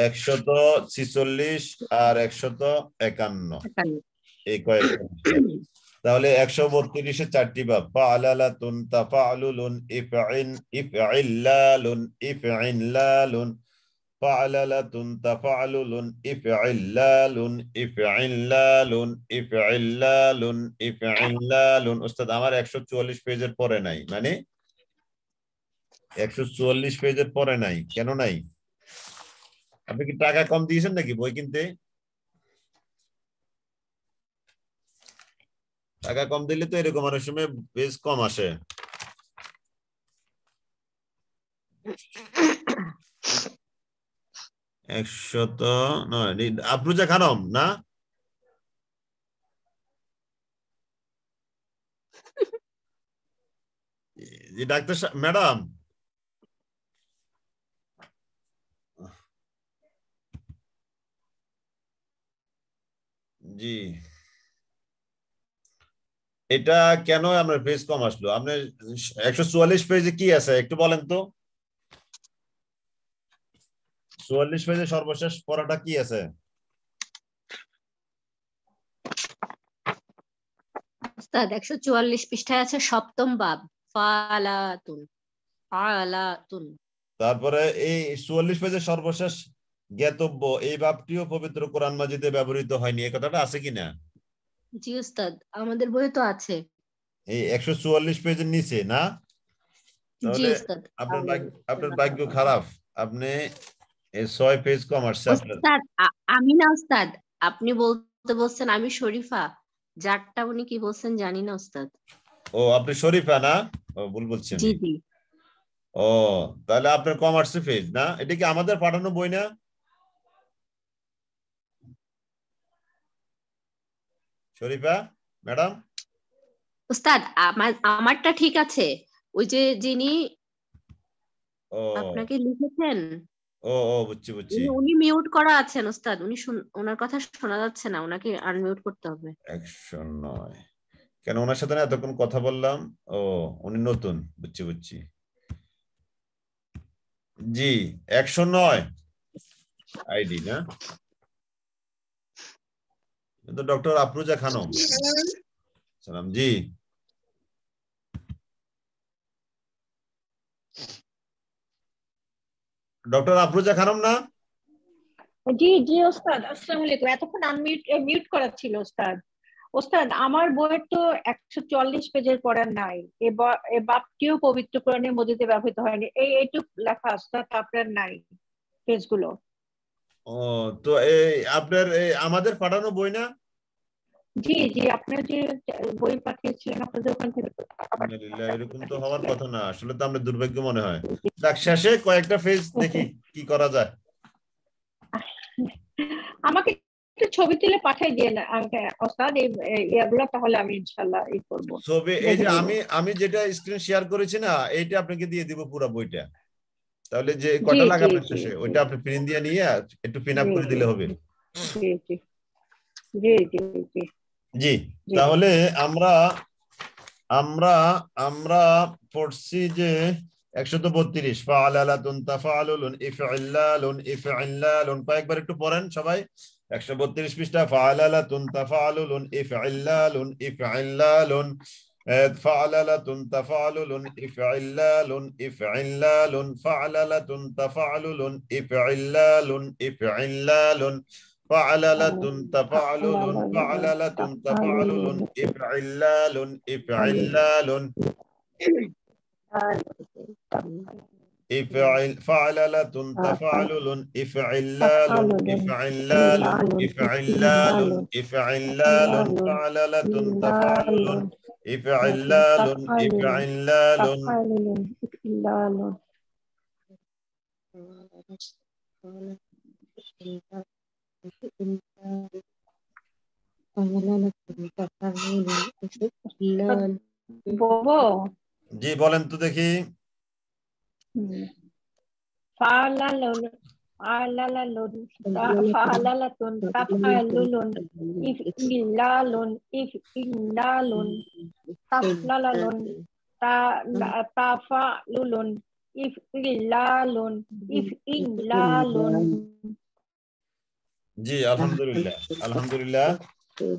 146 আর 151, এই কয়েকটা পৃষ্ঠা। তাহলে 132-এ 4টি ভাব। ফাআলালাতুন তাফালুলুন ইফইন ইফইল্লালুন ইফইল্লালুন ফাআলালাতুন তাফালুলুন ইফইল্লালুন ইফইল্লালুন ইফইল্লালুন ইফইল্লালুন। ওস্তাদ আমার 144 পেজের পরে নাই, মানে 144 পেজের পরে নাই, কেন নাই? আপনি কি টাকা কম দিয়েছেন নাকি বই কিনতে? টাকা কম দিলে তো এরকম অনেক সময় পেজ কম আসে। একশত নয়, আফরুজা খানম না? ডাক্তার ম্যাডাম, জি, এটা কেন আপনার পেজ কম আসলো? আপনার 144 পেজে কি আছে একটু বলেন তো। 44 পেজে সর্বশেষ পড়াটা কি আছে? উস্তাদ 144 পৃষ্ঠায় আছে সপ্তম বাব, ফালাতুন ফালাতুন। তারপরে এই 44 পেজে সর্বশেষ জ্ঞাতব্য, এই ভাবটিও পবিত্র কোরআন মাজিদে ব্যবহৃত হয়নি, এই কথাটা আছে কিনা? জি উস্তাদ, আমাদের বইয়ে তো আছে। এই 144 পেজের নিচে না? জি তাহলে উস্তাদ। আপনার ভাগ্য খারাপ, আপনি এই 6 পেজ কম আসছে আপনার। উস্তাদ আমি না উস্তাদ, আপনি বলছেন আমি শরীফা, যারটা উনি কি বলছেন জানি না উস্তাদ। ও, আপনি শরীফা না? ও, ভুল বলছি জি আমি। জি। ও, তাহলে আপনার কমার্সে পেজ না? এটা কি আমাদের পাঠানো বই না শরীফা ম্যাডাম? উস্তাদ আমারটা ঠিক আছে, ওই যে যিনি ও আপনাকে লিখেছেন, ও ও, বুঝছি বুঝছি। উনি মিউট করা আছেন উস্তাদ, ওনার কথা শোনা যাচ্ছে না, ওনাকে আনমিউট করতে হবে। 109, কেন ওনার সাথে না এতক্ষণ কথা বললাম। ও, উনি নতুন, বুঝছি বুঝছি। জি, 109 আইডি না? কিন্তু ডক্টর আফরুজা খানম। সালাম জি। ডক্টর আফরুজা খানম না? জি জি ওস্তাদ, আসসালামু আলাইকুম। এতক্ষণ মিউট করা ছিল ওস্তাদ। ওস্তাদ, আমার বইয়ের তো 144 পেজের পড়া নাই। এ বাপটিও পবিত্র কোরআনের মধ্যে ব্যবহৃত হয়নি, এইটুক লেখা ওস্তাদ, আপনার নাই পেজগুলো। ও, তো এই আপনার আমাদের পাঠানো বই না? জি জি, আপনার যে বই পাঠিয়েছিলেন আপনাদের ওখান থেকে তো আবার আলহামদুলিল্লাহ, এরকম তো হওয়ার কথা না, আসলে তো আমরা দুর্ভাগ্য মনে হয়। যাক, শেষে কয়েকটা পেজ দেখি কি করা যায়। আমাকে একটু ছবি তুলে পাঠাই দিয়ে না ওস্তাদ, এগুলো তাহলে আমি ইনশাল্লাহ করবো, ছবি এই দেখে যে নিবো। আমি যেটা স্ক্রিন শেয়ার করেছি না, এইটা আপনাকে দিয়ে দিব পুরো বইটা। তাহলে যে জি কয়টা লাগে জি আপনার জি শেষে, জি ওইটা আপনি প্রিন্ট দিয়ে নিয়ে একটু পিন আপ জি করে জি দিলে হবে। জি জি জি জি জি জি, জি। তাহলে আমরা আমরা আমরা পড়ছি যে 132 ফাআলালাতুন তাফআলুন ইফইল্লালুন ইফইল্লালুন, কয়েকবার একটু পড়েন সবাই। 132 পৃষ্ঠা। ফাআলালাতুন তাফআলুন ইফইল্লালুন ইফইল্লালুন, ফাআলালাতুন তাফআলুন ইফইল্লালুন ইফইল্লালুন, ফাআলালাতুন তাফআলুন ইফইল্লালুন ইফইল্লালুন, فعللة تفعلل فعللة تفعلل إفعلال إفعلال فعللة تفعلل إفعلال إفعلال إفعلال إفعلال فعللة تفعلل إفعلال إفعلال. বলবো? জি বলেন তো দেখি। ফালালুন ফালালাতুন তাফআলুন ইফইল্লালুন ইফইল্লালুন তাফলালালুন তাফালুন ইফইল্লালুন ইফইল্লালুন। জি আলহামদুলিল্লাহ, আলহামদুলিল্লাহ।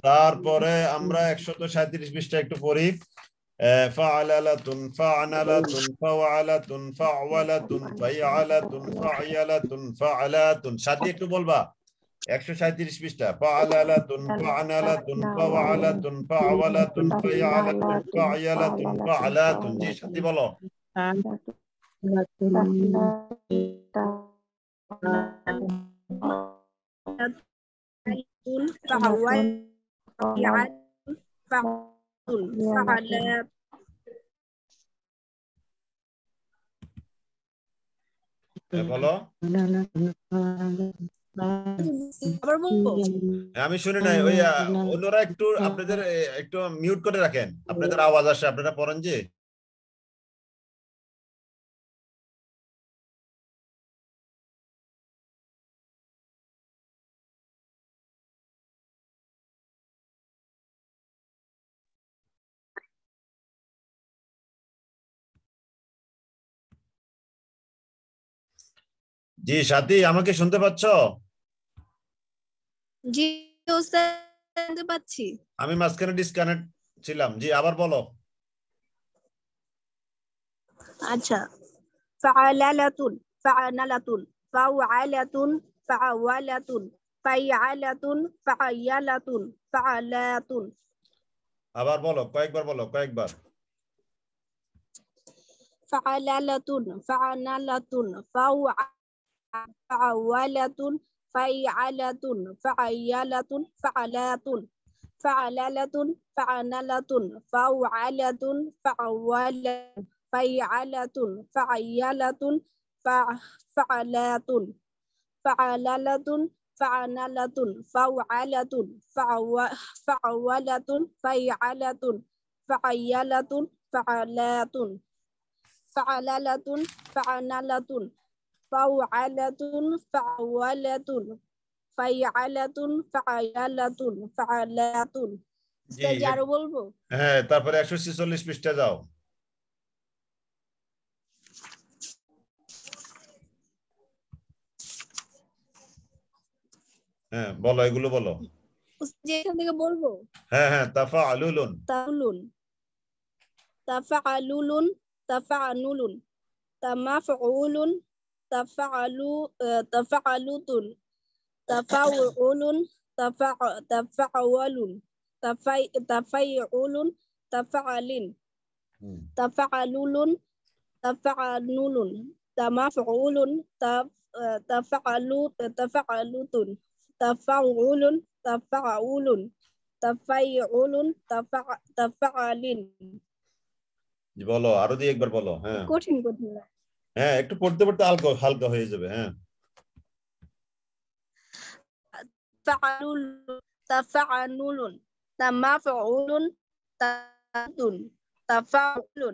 তারপরে আমরা 137 পৃষ্ঠা একটু পড়ি। ফাআলালাতুন ফাআনালাতুন ফাওয়ালাতুন ফাওয়ালাতুন ফাইআলাতুন ফাইয়ালাতুন ফাআলাতুন, সাথে একটু বলবা। 137 পৃষ্ঠা। ফাআলালাতুন ফাআনালাতুন ফাওয়ালাতুন ফাওয়ালাতুন ফাইআলাতুন ফাইয়ালাতুন ফাআলাতুন, জি সাথে বলো। বলো। আবার বলবো? আমি শুনি নাই, ওই অন্যরা একটু আপনাদের একটু মিউট করে রাখেন, আপনাদের আওয়াজ আসে, আপনারা পড়েন যে। জি সাথী, আমাকে শুনতে পাচ্ছ? জি ওস্তাদ, শুনতে পাচ্ছি। আমি মাঝখানে ডিসকানেক্ট ছিলাম। জি আবার বলো। আচ্ছা, ফাআলালাতুন ফাআনালাতুন ফাওয়ালাতুন ফাআওয়ালাতুন ফাইআলাতুন ফাআয়ালাতুন ফাআলাতুন। আবার বলো, কয়েকবার বলো, কয়েকবার। ফাআলালাতুন ফাআনালাতুন ফাআওয়ালাতুন ফাইআলাতুন ফাআয়ালাতুন ফাআলাতুন ফাআলালাতুন ফাআনালাতুন ফাওয়ালাতুন ফাআওয়ালাতুন ফাইআলাতুন ফাআয়ালাতুন ফাআলাতুন ফাআলালাতুন ফাআনালাতুন ফাওয়ালাতুন ফাআওয়ালাতুন ফাইআলাতুন ফাআয়ালাতুন ফাআলাতুন ফাআলালাতুন ফাআনালাতুন ফাওয়ালাতুন ফাআওয়ালাতুন ফাইআলাতুন ফাআয়ালাতুন ফাআলাতুন। জি আরো বলবো? হ্যাঁ, তারপরে 146 পৃষ্ঠা যাও। হ্যাঁ বলো, এগুলো বলো। এখান থেকে বলবো? হ্যাঁ হ্যাঁ, তাফাআলুন তাফালুন তাফালুলুন তাফানুলুন তামাফউলুন তাফালুতুন tafa'ulun, tafa'awalun, tafa'ulun, tafa'alin, tafa'alulun, tafa'anulun, tamaf'ulun, tafa'alutun, tafa'ulun, tafa'ulun, tafa'ulun, tafa'alin। বলো, আরো দিয়ে একবার বলো। হ্যাঁ কঠিন কঠিন। হ্যাঁ, একটু পড়তে পড়তে হালকা হালকা হয়ে যাবে। হ্যাঁ, tafa'anulun, tamaf'ulun, tafa'ulun, tafa'ilun,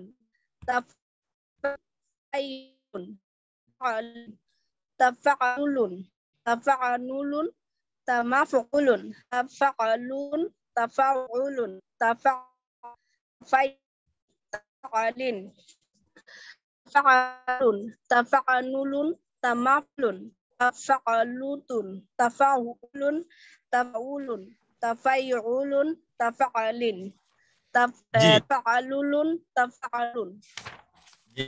tafa'ulun, tafa'anulun, tamaf'ulun, tafa'alun, tafa'ulun, tafa'alin, tafa'alun, tafa'anulun, tamaf'ulun, tafa'alutun, tafa'ulun, tafa'ulun, tafa'ulun, tafa'alin, জি tafa'alulun, tafa'alun। জি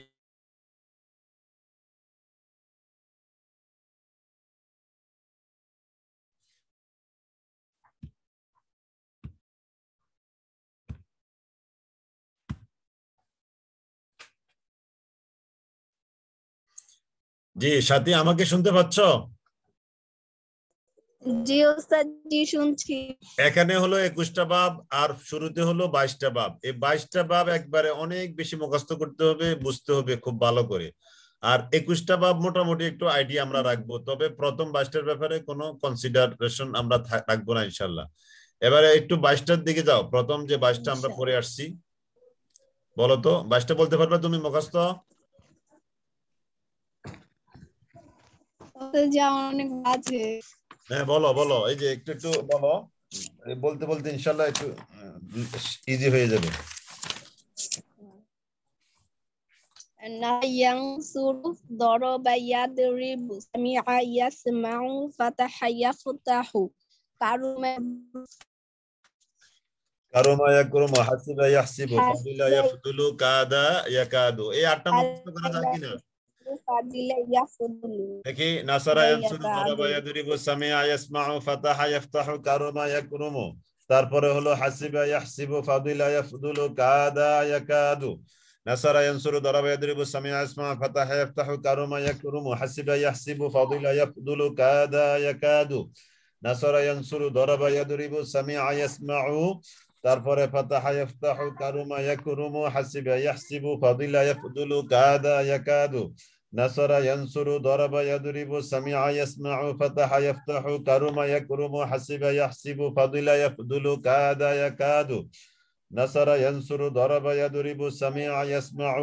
জি, সাথী আমাকে শুনতে পাচ্ছ? জি ওস্তাদ, জি শুনছি। এখানে হলো 21টা বাব আর শুরুতে হলো 22টা বাব। এই 22টা বাব একবারে অনেক বেশি মুখস্থ করতে হবে, বুঝতে হবে খুব ভালো করে। আর 21টা বাব মোটামুটি একটু আইডিয়া আমরা রাখবো, তবে প্রথম 22টার ব্যাপারে কোনো কনসিডারেশন আমরা রাখবো না ইনশাল্লাহ। এবারে একটু 22টার দিকে যাও। প্রথম যে 22টা আমরা পড়ে আসছি, বলো তো 22টা বলতে পারবে তুমি মুখস্থ? যা অনেক আছে। হ্যাঁ বলো বলো, এই যে একটু একটু বলো, বলতে বলতে ইনশাল্লাহ একটু ইজি হয়ে যাবে। yansuru, daraba yadribu, sami'a yasma'u, fataha yaftahu, karuma কারমা ইয়াকরুমু, হাসিবা ইয়াহসিবু, ফাদিলা ইয়াফদুলু, কাদা ইয়াকাদু। এই 8টা মুখস্থ করা যায় কিনা fadila yafdulu, দেখি? নাসারা ইয়ানসুরু, দারাবা yakadu, ইয়াদরিবু, সামিআ ইয়াসমাউ, ফাতাহা ইয়াফতাহু, কারমা ইয়াকরুমু। তারপরে হলো হাসিবা ইয়াহসিবু, ফাদিলা ইয়াফদুলু, কাদা ইয়াকাদু। নাসারা ইয়ানসুরু, দারাবা ইয়াদরিবু, সামিআ ইয়াসমাউ, ফাতাহা ইয়াফতাহু, কারমা ইয়াকরুমু, হাসিবা ইয়াহসিবু, ফাদিলা ইয়াফদুলু, কাদা ইয়াকাদু। নাসারা ইয়ানসুরু, দারাবা ইয়াদরিবু, সামিআ ইয়াসমাউ, তারপরে ফাতাহা ইয়াফতাহু, কারমা ইয়াকরুমু, হাসিবা ইয়াহসিবু, ফাদিলা ইয়াফদুলু, কাদা ইয়াকাদু। نصر ينصر ضرب يضرب سمع يسمع فتح يفتح كرم يكرم حسب يحسب فضل يفضل كاد يكاد نصر ينصر ضرب يضرب سمع يسمع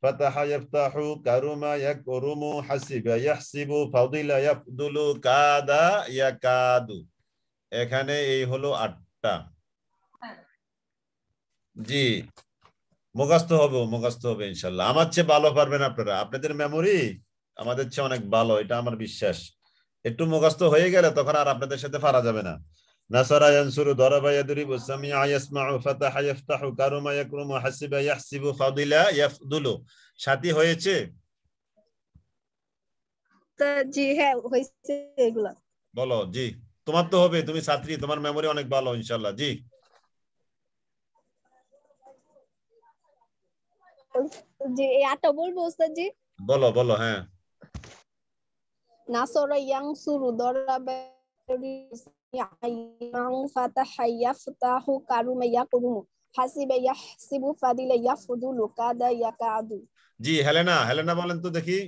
فتح يفتح كرم يكرم حسب يحسب فضل يفضل كاد يكاد। এখানে এই হলো 8টা। জি, মুখস্থ হবে ইনশাল্লাহ। আমার চেয়ে ভালো পারবেন আপনারা, আপনাদের মেমোরি আমাদের চেয়ে অনেক ভালো, এটা আমার বিশ্বাস। একটু মুখস্থ হয়ে গেলে তখন আর আপনাদের সাথে পারা যাবে না। নাসারা ইয়ানসুরু, দারাবা ইয়াদরিবু, সামিআ ইয়াসমাউ, ফাতাহা ইয়াফতাহু, কারমা ইয়াকরুমু, হাসিবা ইয়াহসিবু, ফাদিলা ইয়াফদুলু। সাথী হয়েছে? জি হ্যাঁ হয়েছে এগুলা। বলো জি। তোমার তো হবে, তুমি ছাত্রী, তোমার মেমোরি অনেক ভালো ইনশাল্লাহ। জি জি এই 8টা বলবো ওস্তাদ জি। বলো বলো। হ্যাঁ, নাসরা ইয়ানসুরু, দারাবা yasma'u, fataha yaftahu, karuma yakrumu, hasiba yahsibu, fadila yafdulu, kada yakadu। জি হেলেনা, হেলেনা বলেন তো দেখি।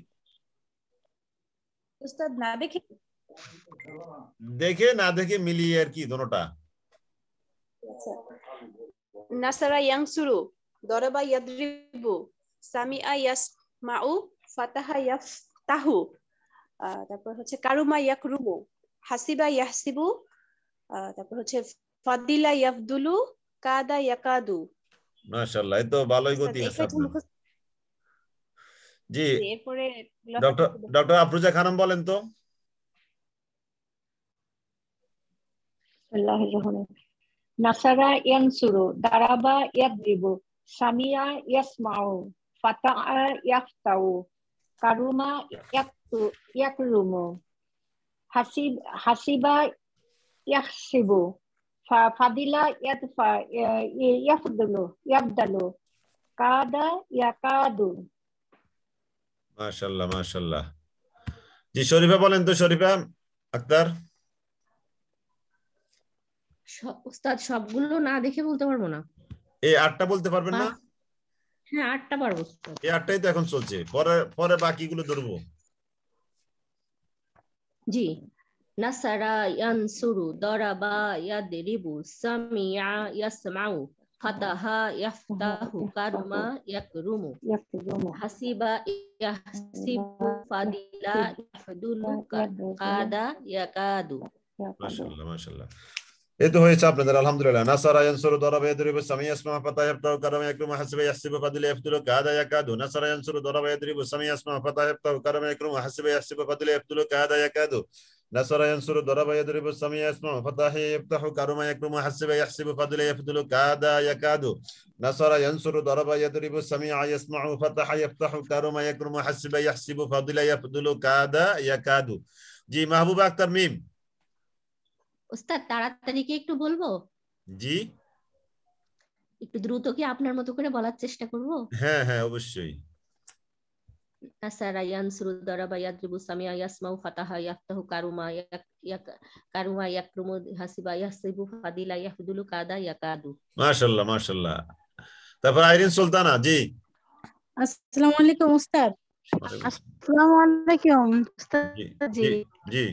উস্তাদ না দেখে দেখে না দেখে মিলিয়ে আর কি দোনোটা। নাসারা ইয়ানসুরু, দরাবা ইয়াদরিবু, সামিআ ইয়াসমাউ, ফাতাহা ইয়াফতাহু, তারপর হচ্ছে কারুমা ইয়াকরুমু, হাসিবা ইয়াহসিবু, তারপর হচ্ছে ফাদিলা ইয়াফদুলু, কাদা ইয়াকাদু। মাশাআল্লাহ, এই তো ভালোই গতি আছে এটা আপনার। মুখস্থ। জি, এরপরে ডক্টর আফরোজা খানম বলেন তো। নাসারা ইয়ানসুরু, দারাবা ইয়াদরিবু, সামিয়া ইয়াসমাউ, ফাতাহা ইয়াফতাহু, কারুমা ইয়াকরুমু, হাসিবা ইয়াহসিবু, ফাদিলা ইয়াফদালু, কাদা ইয়াকাদু। মাশাআল্লাহ মাশাআল্লাহ। জি শরীফা বলেন তো, শরীফা আক্তার। উস্তাদ সবগুলো না দেখে বলতে পারবো না। এই 8টা বলতে পারবেন না? হ্যাঁ 8টা পারবো উস্তাদ। এই 8টাই তো এখন চলছে, পরে পরে বাকিগুলো ধরবো। জি। নাসারা ইয়ানসুরু, দরাবা ইয়াদরিবু, সামিয়া ইয়াসমাউ, ফাতাহা ইয়াফতাহু, কারুমা ইয়াকরুমু, হাসিবা ইয়াহসিবু, ফাদিলা ইয়াফদুলু, কাদা ইয়াকাদু। মাশাআল্লাহ মাশাআল্লাহ। এই তো হয়েছে আপনাদের আলহামদুলিল্লাহ। নাসারা ইয়ানসুরু, দারাবা ইয়াদরিবু, সামিয়া ইয়াসমাউ, ফাতাহা ইয়াফতাহু, কারুমা ইয়াকরুমু, হাসিবা ইয়াহসিবু, ফাদিলা ইয়াফদুলু, কাদা ইয়াকাদু। নাসারা ইয়ানসুরু, দারাবা ইয়াদরিবু, সামিয়া ইয়াসমাউ, ফাতাহা ইয়াফতাহু, কারুমা ইয়াকরুমু, হাসিবা ইয়াহসিবু, ফাদিলা ইয়াফদুলু, কাদা ইয়াকাদু। নাসারা ইয়ানসুরু, দারাবা ইয়াদরিবু, সামিয়া ইয়াসমাউ, ফাতাহা ইয়াফতাহু, কারুমা ইয়াকরুমু, হাসিবা ইয়াহসিবু, ফাদিলা ইয়াফদুলু, কাদা ইয়াকাদু। নাসারা ইয়ানসুরু, দারাবা ইয়াদরিবু, সামিয়া ইয়াসমাউ, ফাতাহা ইয়াফতাহু, কারুমা ইয়াকরুমু, হাসিবা ইয়াহসিবু, ফাদিলা ইয়াফদুলু, কাদা ইয়াকাদু। জি মাহবুবা আক্তার মিম। উস্তাদ তাড়াতাড়ি কি একটু বলবো? জি একটু দ্রুত কি আপনার মতো করে বলার চেষ্টা করব? হ্যাঁ হ্যাঁ অবশ্যই। নাসারা ইয়ানসুরু, দারাবা ইয়াদরিবু, সামিয়া ইয়াসমাউ, ফাতাহা ইয়াফতাহু, কারুমা ইয়াকরুমু, হাসিবা ইয়াহসিবু, ফাদিলা ইয়াফদুলু, কাদা ইয়াকাদু। মাশাআল্লাহ মাশাআল্লাহ। তারপর আইরিন সুলতানা। জি আসসালামু আলাইকুম উস্তাদ। আসসালামু আলাইকুম উস্তাদ। জি জি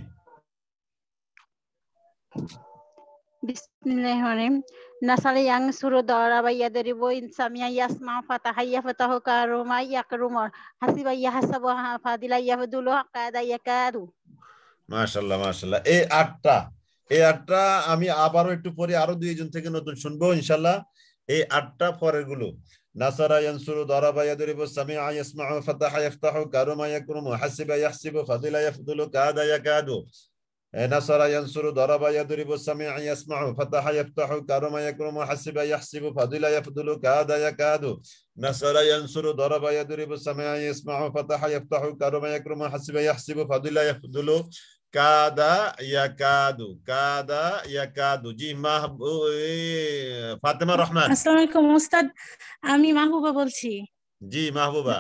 বিসমিল্লাহির রহমানির রহিম। নাসারা ইয়ানসুরু, দারাবা ইয়াদরিবু, সামিয়া ইয়াসমাউ, ফাতাহা ইয়াফতাহু, কারুমা ইয়াকরুমু, হাসিবা ইয়াহসাবু, ফাদিলা ইয়াফদুলু, কাদা ইয়াকাদু। মাশাআল্লাহ মাশাআল্লাহ। এই 8টা আমি আবারও একটু পরে আরো 2জন থেকে নতুন শুনবো ইনশাআল্লাহ। এই 8টা পরের গুলো নাসারা ইয়ানসুরু, দারাবা ইয়াদরিবু, সামিয়া ইয়াসমাউ, ফাতাহা ইয়াফতাহু, কারুমা ইয়াকরুমু, হাসিবা ইয়াহসিবু, ফাদিলা ইয়াফদুলু, কাদা ইয়াকাদু। নাসারা ইয়ানসুরু, দারাবা ইয়াদরিবু, সামিয়া ইয়াসমাউ, ফাতাহা ইয়াফতাহু, কারুমা ইয়াকরুমু, হাসিবা ইয়াহসিবু, ফাদিলা ইয়াফদুলু, কাদা ইয়াকাদু। নাসারা ইয়ানসুরু, দারাবা ইয়াদরিবু, সামিয়া ইয়াসমাউ, ফাতাহা ইয়াফতাহু, কারুমা ইয়াকরুমু, হাসিবা ইয়াহসিবু, ফাদিলা ইয়াফদুলু, কাদা ইয়াকাদু। কাদা ইয়াকাদু। জি ফাতেমা রহমান। আসসালামু আলাইকুম উস্তাদ, আমি মাহবুবা বলছি। জি মাহবুবা।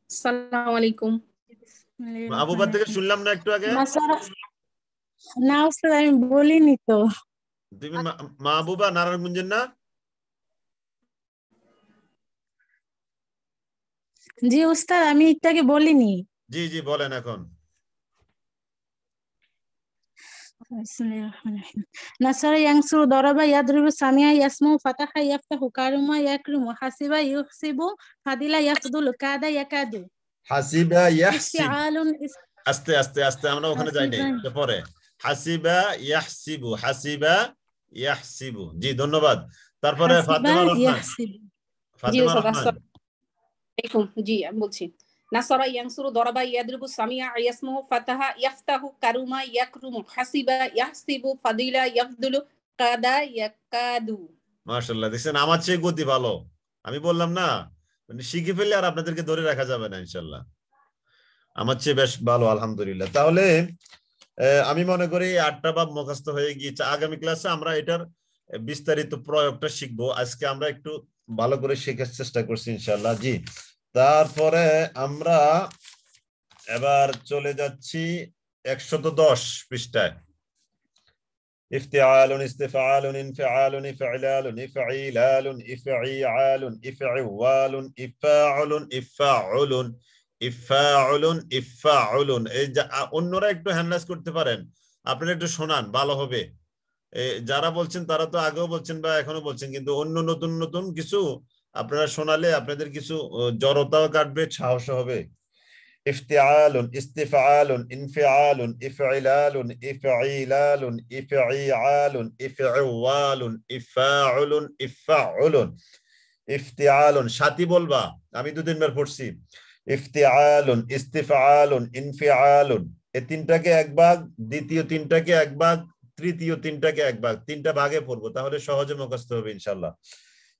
আসসালামু আলাইকুম। মাহবুবা থেকে শুনলাম না একটু আগে? না উস্তাদ আমি বলিনি তো। তুমি মাহবুবা নারায়ণগঞ্জের না? জি উস্তাদ আমি এটাকে বলিনি। জি জি বলেন এখন। নাসারা ইয়ানসুরু, দারাবা ইয়াদরিবু, সামিয়া ইয়াসমাউ, ফাতাহা ইয়াফতাহু, কারুমা ইয়াকরুমু, হাসিবা ইউহসিবু, ফাদিলা ইয়াফদুলু, কাদা ইয়াকাদু। হাসিবা ইয়াহসিব। ইফতিআলুন, আস্তে আস্তে আস্তে, আমরা ওখানে যাই নাই, পরে হাসিবা ইয়াহসিবু। হাসিবা ইয়াহসিবু। জি ধন্যবাদ। তারপরে ফাতেমা রহমান। ফাতেমা রহমান। জি আমি বলছি। নাসারা ইয়ানসুরু, দারাবা ইয়াদরিবু, সামিয়া ইয়াসমাউ, ফাতাহা ইয়াফতাহু, কারুমা ইয়াকরুমু, হাসিবা ইয়াহসিবু, ফাদিলা ইয়াফদুলু, কাদা ইয়াকাদু। মাশাআল্লাহ, দেখছেন আমার চেয়ে গতি ভালো। আমি বললাম না, মানে শিখে ফেললে আর আপনাদেরকে ধরে রাখা যাবে না ইনশাআল্লাহ। আমার চেয়ে বেশ ভালো আলহামদুলিল্লাহ। তাহলে আমি মনে করি 8টা বাব মুখস্থ হয়ে গিয়েছে। আগামী ক্লাসে আমরা এটার বিস্তারিত প্রয়োগটা শিখবো। আজকে আমরা একটু ভালো করে শেখার চেষ্টা করছি ইনশাআল্লাহ। জি তারপরে আমরা এবার চলে যাচ্ছি 110 পৃষ্ঠায়। ইফতিআলুন, ইস্তিফআলুন, ইনফিআলুন, ইফইলালুন, ইফঈলালুন, ইফঈআলুন, ইফঈওয়ালুন, ইফাউলুন, ইফাউলুন, ইফাউলুন, ইফাউলুন। এই অন্যরা একটু হ্যান্ডলাইজ করতে পারেন, আপনারা একটু শোনান ভালো হবে। যারা বলছেন তারা তো আগেও বলছেন বা এখনো বলছেন, কিন্তু অন্য নতুন নতুন কিছু আপনারা শোনালে আপনাদের কিছু জড়তাও কাটবে, সাহস হবে। ইফতিআলুন, ইস্তিফআলুন, ইনফিআলুন, ইফঈলালুন, ইফঈলালুন, ইফঈআলুন, ইফঈওয়ালুন, ইফাউলুন, ইফাউলুন, ইফতিআলুন। সাথী বলবা, আমি 2-3 বার পড়ছি। ইফতিআলুন, ইস্তিফআলুন, ইনফিআলুন, এই 3টাকে 1 ভাগ, দ্বিতীয় 3টাকে 1 ভাগ, তৃতীয় 3টাকে 1 ভাগ, 3টা ভাগে পড়বো, তাহলে সহজে মুখস্থ হবে ইনশাআল্লাহ।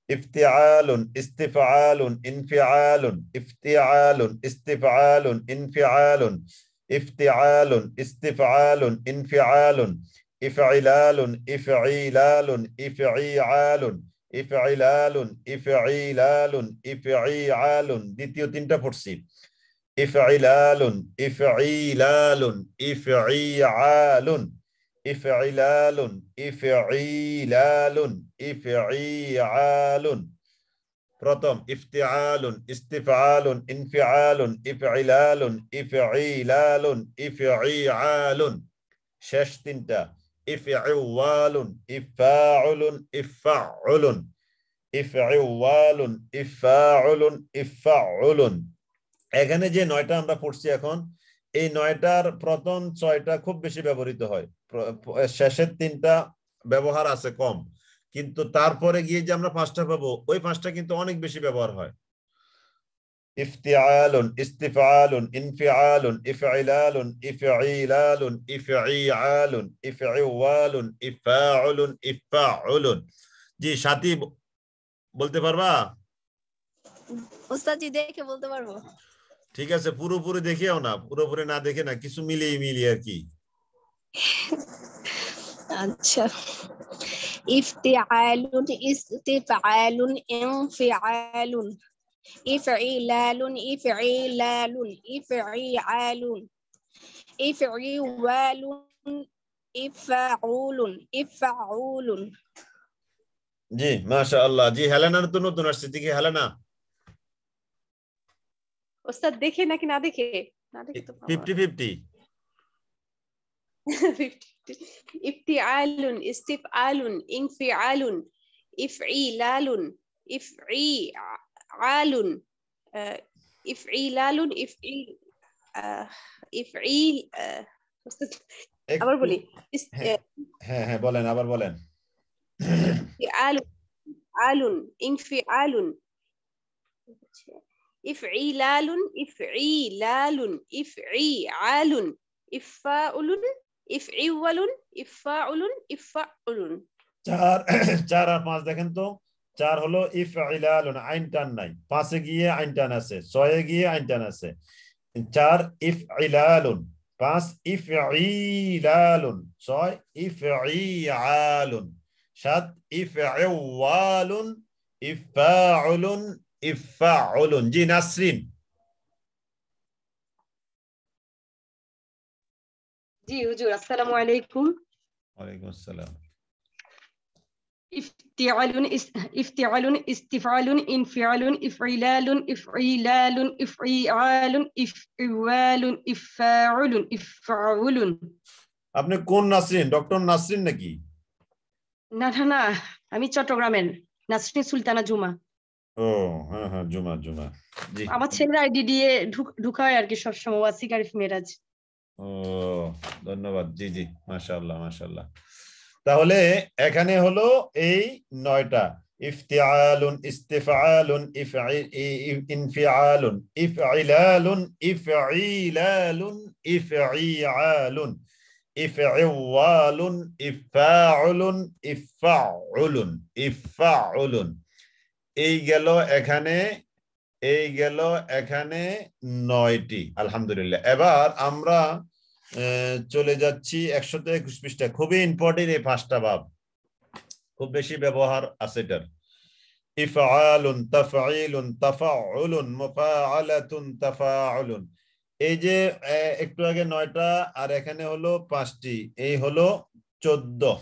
ইফতিআলুন, ইস্তিফআলুন, ইনফিআলুন, ইফতিআলুন, ইস্তিফআলুন, ইনফিআলুন, ইফতিআলুন, ইস্তিফআলুন, ইনফিআলুন, ইফঈলালুন, ইফঈলালুন, ইফঈআলুন, ইফঈলালুন, ইফঈলালুন, ইফঈআলুন। দ্বিতীয় তিনটা পড়ছি। ইফঈলালুন, ইফঈলালুন, ইফঈআলুন, ইফঈলালুন, ইফঈলালুন, ইফঈআলুন। প্রথম ইফতিআলুন, ইস্তিফআলুন, ইনফিআলুন, ইফঈলালুন, ইফঈলালুন, ইফঈআলুন। শেষ তিনটা ইফঈওয়ালুন, ইফাউলুন, ইফাউলুন, ইফঈওয়ালুন, ইফাউলুন, ইফাউলুন। এখানে যে 9টা আমরা পড়ছি এখন, এই 9টার প্রথম 6টা খুব বেশি ব্যবহৃত হয়, শেষের 3টা ব্যবহার আছে কম, কিন্তু তারপরে গিয়ে যে আমরা 5টা পাবো, ওই 5টা কিন্তু অনেক বেশি ব্যবহার হয়। ইফতিআলুন, ইস্তিফআলুন, ইনফিআলুন, ইফঈলালুন, ইফঈলালুন, ইফঈআলুন, ইফঈওয়ালুন, ইফাউলুন, ইফাউলুন। জি সাথী বলতে পারবা? উস্তাদ জি দেখে বলতে পারবো। ঠিক আছে, পুরোপুরি দেখেও না, পুরোপুরি না দেখে না, কিছু মিলিয়ে আর কি। আচ্ছা, ইফতিআলুন, ইস্তিফআলুন, ইনফিআলুন, ইফঈলালুন, ইফঈলালুন, ইফঈআলুন, ইফঈওয়ালুন, ইফাউলুন, ইফাউলুন। জি মাশাআল্লাহ। জি হেলেনার তো নতুন আসছে, দেখি হেলেনা। ওস্তাদ দেখে নাকি না দেখে? না দেখে তো 50-50। ইফতিআলুন, ইস্তিফআলুন, ইনফিআলুন, ইফঈলালুন, ইফঈআলুন, ইফঈলালুন, ইফঈল। ওস্তাদ আবার বলি। হ্যাঁ বলেন, আবার বলেন। ইফতিআলুন, ইনফিআলুন, ইফঈলালুন, ইফঈলালুন, ইফঈআলুন, ইফাউলুন, ইফঈওয়ালুন, ইফাউলুন, ইফাউলুন। 4 আর 5 দেখেন তো। 4 হলো ইফঈলালুন, আইন টান নাই। 5 এ গিয়ে আইন টান আছে, 6 এ গিয়ে আইন টান আছে। 4 ইফঈলালুন, 5 ইফঈলালুন, 6 ইফঈআলুন, 7 ইফঈওয়ালুন, ইফাউলুন, ইফাউলুন। জি নাসরিন। জি হুজুর, আসসালামু আলাইকুম। ওয়ালাইকুম আসসালাম। ইফতিআলুন, ইফতিআলুন, ইস্তিফআলুন, ইনফিআলুন, ইফঈলালুন, ইফঈলালুন, ইফঈআলুন, ইফঈওয়ালুন, ইফাউলুন, ইফাউলুন। আপনি কোন নাসরিন? ডক্টর নাসরিন নাকি? না না না, আমি চট্টগ্রামের নাসরিন সুলতানা জুমা। ও হ্যাঁ জুমা। জি আমার ছেলের আইডি দিয়ে ঢুকায় আর কি সবসময়, ওয়াসিক আরিফ মেরাজ। ও ধন্যবাদ। জি মাশাআল্লাহ। তাহলে এখানে হলো এই 9টা ইফতিআলুন, ইস্তিফআলুন, ইনফিআলুন, ইফঈলালুন, ইফঈলালুন, ইফঈআলুন, ইফঈওয়ালুন, ইফাউলুন, ইফাউলুন। এই গেল এখানে 9টি। আলহামদুলিল্লাহ। এবার আমরা চলে যাচ্ছি 121 পৃষ্ঠা। খুবই ইম্পর্টেন্ট এই 5টা ভাব, খুব বেশি ব্যবহার আছে এটার। ইফআলুন, তাফঈলুন, তাফাউলুন, মুফাআলাতুন, তাফাউলুন। এই যে একটু আগে 9টা আর এখানে হলো 5টি, এই হলো 14।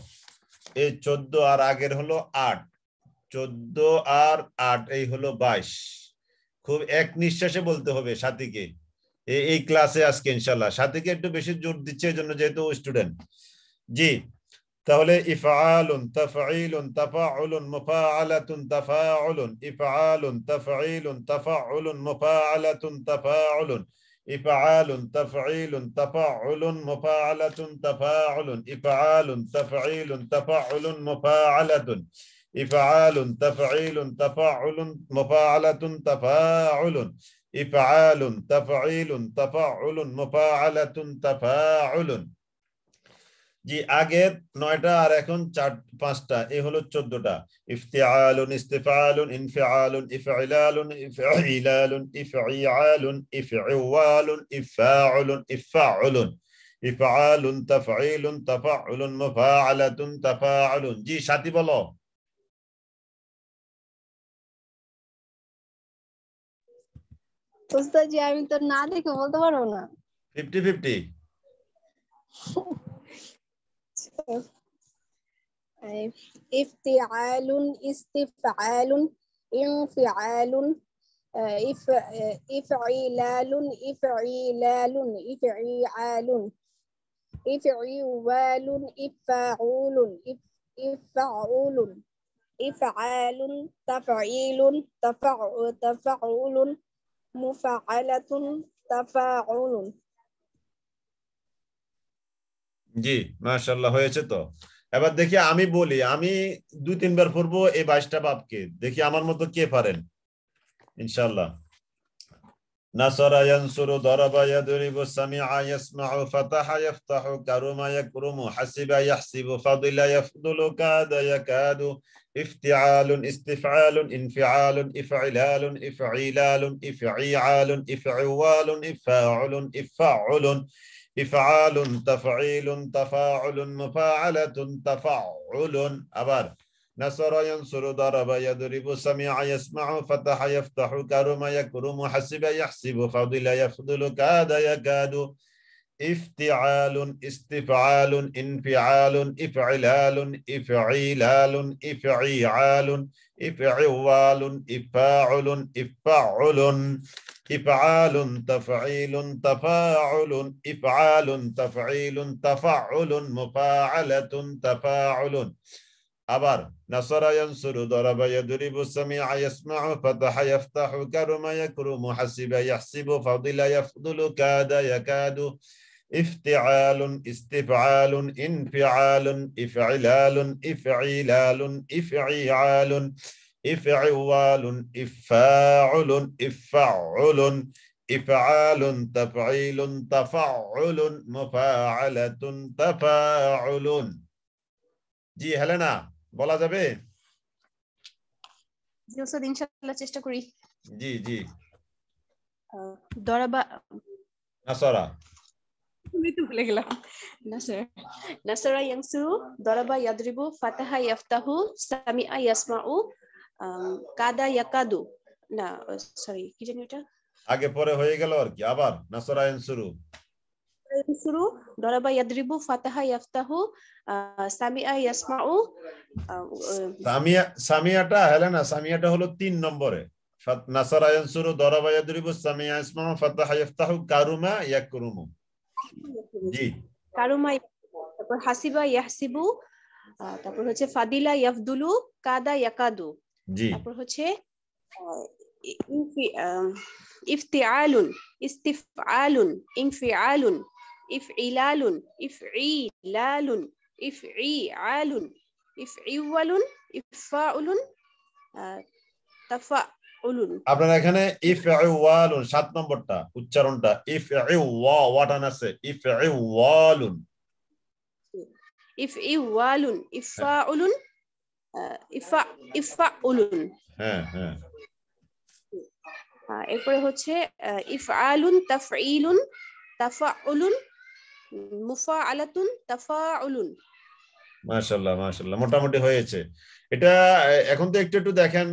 এই 14 আর আগের হলো 8, 14 আর 8 এই হলো 22। খুব এক নিঃশ্বাসে বলতে হবে সাথীকে এই ক্লাসে আজকে ইনশাআল্লাহ। সাথীকে একটু বেশি জোর দিচ্ছে এই জন্য, যেহেতু স্টুডেন্ট। জি তাহলে ইফআলুন, তাফঈলুন, তাফাউলুন, মুফাআলাতুন, তাফাউলুন, ইফআলুন, তাফঈলুন, তাফাউলুন, মুফাআলাতুন, তাফাউলুন, ইফআলুন, তাফঈলুন, তাফাউলুন, মুফাআলাতুন, তাফাউলুন, ইফআলুন, তাফঈলুন, তাফাউলুন, মুফাআলাতুন, ইফআলুন, তাফঈলুন, তাফাউলুন, মুফাআলাতুন, তাফাউলুন, ইফআলুন, তাফঈলুন, তাফাউলুন, মুফাআলাতুন, তাফাউলুন। জি আগে 9টা আর এখন 5টা, এই হলো 14টা। ইফতিআলুন, ইস্তিফআলুন, ইনফিআলুন, ইফইলালুন, ইফঈলালুন, ইফঈআলুন, ইফঈওয়ালুন, ইফাউলুন, ইফাউলুন, ইফআলুন, তাফঈলুন, তাফাউলুন, মুফাআলাতুন, তাফাউলুন। জি সাথী বলো। উস্তাদ জি আমি তো না দেখে বলতে পারবো না। 50-50। ইফতিআলুন, ইস্তিফআলুন, ইনফিআলুন, ইফঈলালুন, ইফঈলালুন, ইফঈআলুন, ইফঈওয়ালুন, ইফাউলুন, ইফাউলুন, ইফআলুন, তাফঈলুন, তাফাউলুন, মুফাআলাতুন, তাফাউলুন। জি মাশাআল্লাহ, হয়েছে তো। এবার দেখি আমি বলি, আমি 2-3 বার পড়বো এই 22টা বাবকে, দেখি আমার মতো কে পারেন ইনশাআল্লাহ। নাসারা ইয়ানসুরু, দারাবা ইয়াদরিবু, সামিআ ইয়াসমাউ, ফাতাহা ইফতাহু, কারুমা ইয়াকরুমু, হাসিবা ইয়াহসিবু, ফাদিলা ইয়াফদুলু, কাদা ইয়াকাদু, ইফতিআলুন, ইস্তিফআলুন, ইনফিআলুন, ইফঈলালুন, ইফঈলালুন, ইফঈআলুন, ইফঈওয়ালুন, ইফাউলুন, ইফাউলুন, ইফআলুন, তাফঈলুন, তাফাউলুন, মুফাআলাতুন, তাফাউলুন। আবার নাসারা ইয়ানসুরু, দারাবা ইয়াদরিবু, সামিআ ইয়াসমাউ, ফাতাহা ইফতাহু, কারুমা ইয়াকরুমু, হাসিবা ইয়াহসিবু, ফাদিলা ইয়াফদুলু, কাদা ইয়াকাদু, ইফতিআলুন, ইস্তিফআলুন, ইনফিআলুন, ইফঈলালুন, ইফঈলালুন, ইফঈআলুন, ইফঈওয়ালুন, ইফাউলুন, ইফাউলুন, ইফআলুন, তাফঈলুন, তাফাউলুন, ইফআলুন, তাফঈলুন, তাফাউলুন, মুফাআলাতুন, তাফাউলুন। আবার নাসারা ইয়ানসুরু, দারাবা ইয়াদরিবু, সামিআ ইয়াসমাউ, ফাতাহা ইফতাহু, কারুমা ইয়াকরুমু, হাসিবা ইয়াহসিবু, ফাদিলা ইয়াফদুলু, কাদা ইয়াকাদু, ইফতিআলুন, ইস্তিফআলুন, ইনফিআলুন, ইফঈলালুন, ইফঈলালুন, ইফঈআলুন, ইফঈওয়ালুন, ইফাউলুন, ইফাউলুন, ইফআলুন, তাফঈলুন, তাফাউলুন, মুফাআলাতুন, তাফাউলুন। জি হেলেনা বলা যাবে? জি ওস্তাদ ইনশাআল্লাহ চেষ্টা করি। জি জি। দরাবা, নাসারা, আমি তো ভুলে গেলাম। নাসারা ইয়ানসুরু, দারাবা ইয়াদরিবু, ফাতাহা ইয়াফতাহু, সামিআ ইয়াসমাউ, কাদা ইয়াকাদু, না সরি কি জানি এটা আগে পরে হয়ে গেল আর কি। আবার নাসারা ইয়ানসুরু, ইয়ানসুরু, দারাবা ইয়াদরিবু, ফাতাহা ইয়াফতাহু, সামিআ ইয়াসমাউ, সামিয়াটা হেলেনা, সামিয়াটা হলো 3 নম্বরে। নাসারা ইয়ানসুরু, দারাবা ইয়াদরিবু, সামিআ ইয়াসমাউ, ফাতাহা ইফতাহু, কারুমা ইয়াকরুমু। জি কারুমা, তারপর হাসিবা ইয়াহসিবু, তারপর হচ্ছে ফাদিলা ইয়াফদুলু, কাদা ইয়াকাদু, জি তারপর হচ্ছে ইফতিআলুন, ইস্তিফআলুন, ইনফিআলুন, ইফঈলালুন, ইফঈলালুন, ইফঈআলুন, ইফঈওয়ালুন, ইফাউলুন, তাফাউলুন। আপনারা এখানে ইফঈওয়ালুন 7 নম্বরটা উচ্চারণটা ইফঈওয়া ওয়াটান আছে, ইফঈওয়ালুন, ইফঈওয়ালুন, ইফাউলুন, ইফাউলুন। হ্যাঁ হ্যাঁ। এরপরে হচ্ছে ইফআলুন, তাফঈলুন, তাফাউলুন, মুফাআলাতুন, তাফাউলুন। মাশাআল্লাহ মাশাআল্লাহ, মোটামুটি হয়েছে এটা। এখন তো একটু একটু দেখেন,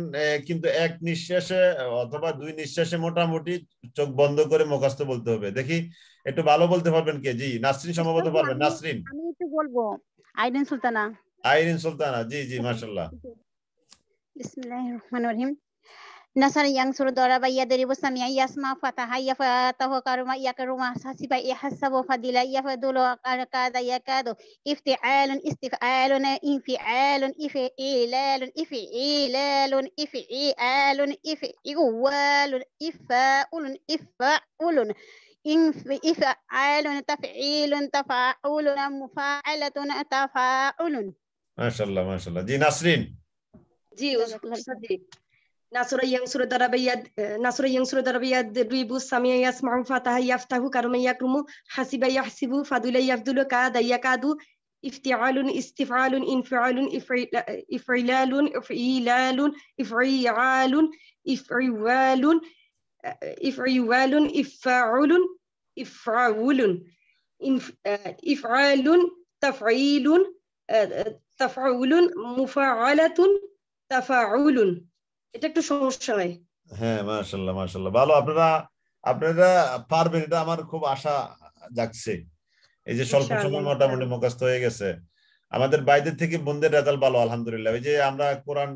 কিন্তু এক নিঃশ্বাসে অথবা 2 নিঃশ্বাসে মোটামুটি চোখ বন্ধ করে মুখস্থ বলতে হবে। দেখি একটু ভালো বলতে পারবেন কে? জি নাসরিন সম্ভবত পারবেন। নাসরিন, আমি একটু বলবো। আইরিন সুলতানা। আইরিন সুলতানা, জি জি মাশাআল্লাহ। বিসমিল্লাহির রহমানির রহিম। নাসারা ইয়ানসুরু, দারাবা ইয়াদরিবু, সামিআ ইয়াসমাউ, ফাতাহা ইয়াফতাহু, কারুমা ইয়াকরুমু, হাসিবা ইয়াহসাবু, ফাদিলা ইয়াফদুলু, কাদা ইয়াকাদু, ইফতিআলুন, ইস্তিফআলুন, ইনফিআলুন, ইফঈলালুন, ইফঈলালুন, ইফঈআলুন, ইফঈওয়ালুন, ইফাউলুন, ইফাউলুন, ইফআলুন, তাফঈলুন, তাফাউলুন, মুফাআলাতুন, তাফাউলুন। মাশাআল্লাহ মাশাআল্লাহ। জি নাসরিন। জি উস্তাদ জি। নাসরা ইয়ানসুরু, দারাবা ইয়াদরিবু, সামিআ ইয়াসমাউ, ফাতাহা ইফতাহু, কারুমা ইয়াকরুমু, হাসিবা ইয়াহসিবু, ফাদিলা ইয়াফদুলু, কাদা ইয়াকাদু, ইফতিআলুন, ইস্তিফআলুন, ইনফিআলুন, ইফইলালুন, ইফঈলালুন, ইফঈআলুন, ইফঈওয়ালুন, ইফঈওয়ালুন, ইফআউলুন, ইফআউলুন, ইফআলুন, তাফঈলুন, তাফআউলুন, মুফাআলাতুন, তাফাউলুন। এটা একটু সমস্যা হয়। হ্যাঁ, মাশাআল্লাহ মাশাআল্লাহ, ভালো। আপনারা পারবেন, এটা আমার খুব আশা জাগছে। এই যে স্বল্প সময় মোটামুটি মুখস্থ হয়ে গেছে। আমাদের বাইরের থেকে বোনদের রেজাল্ট ভালো, আলহামদুলিল্লাহ। ওই যে আমরা কোরআন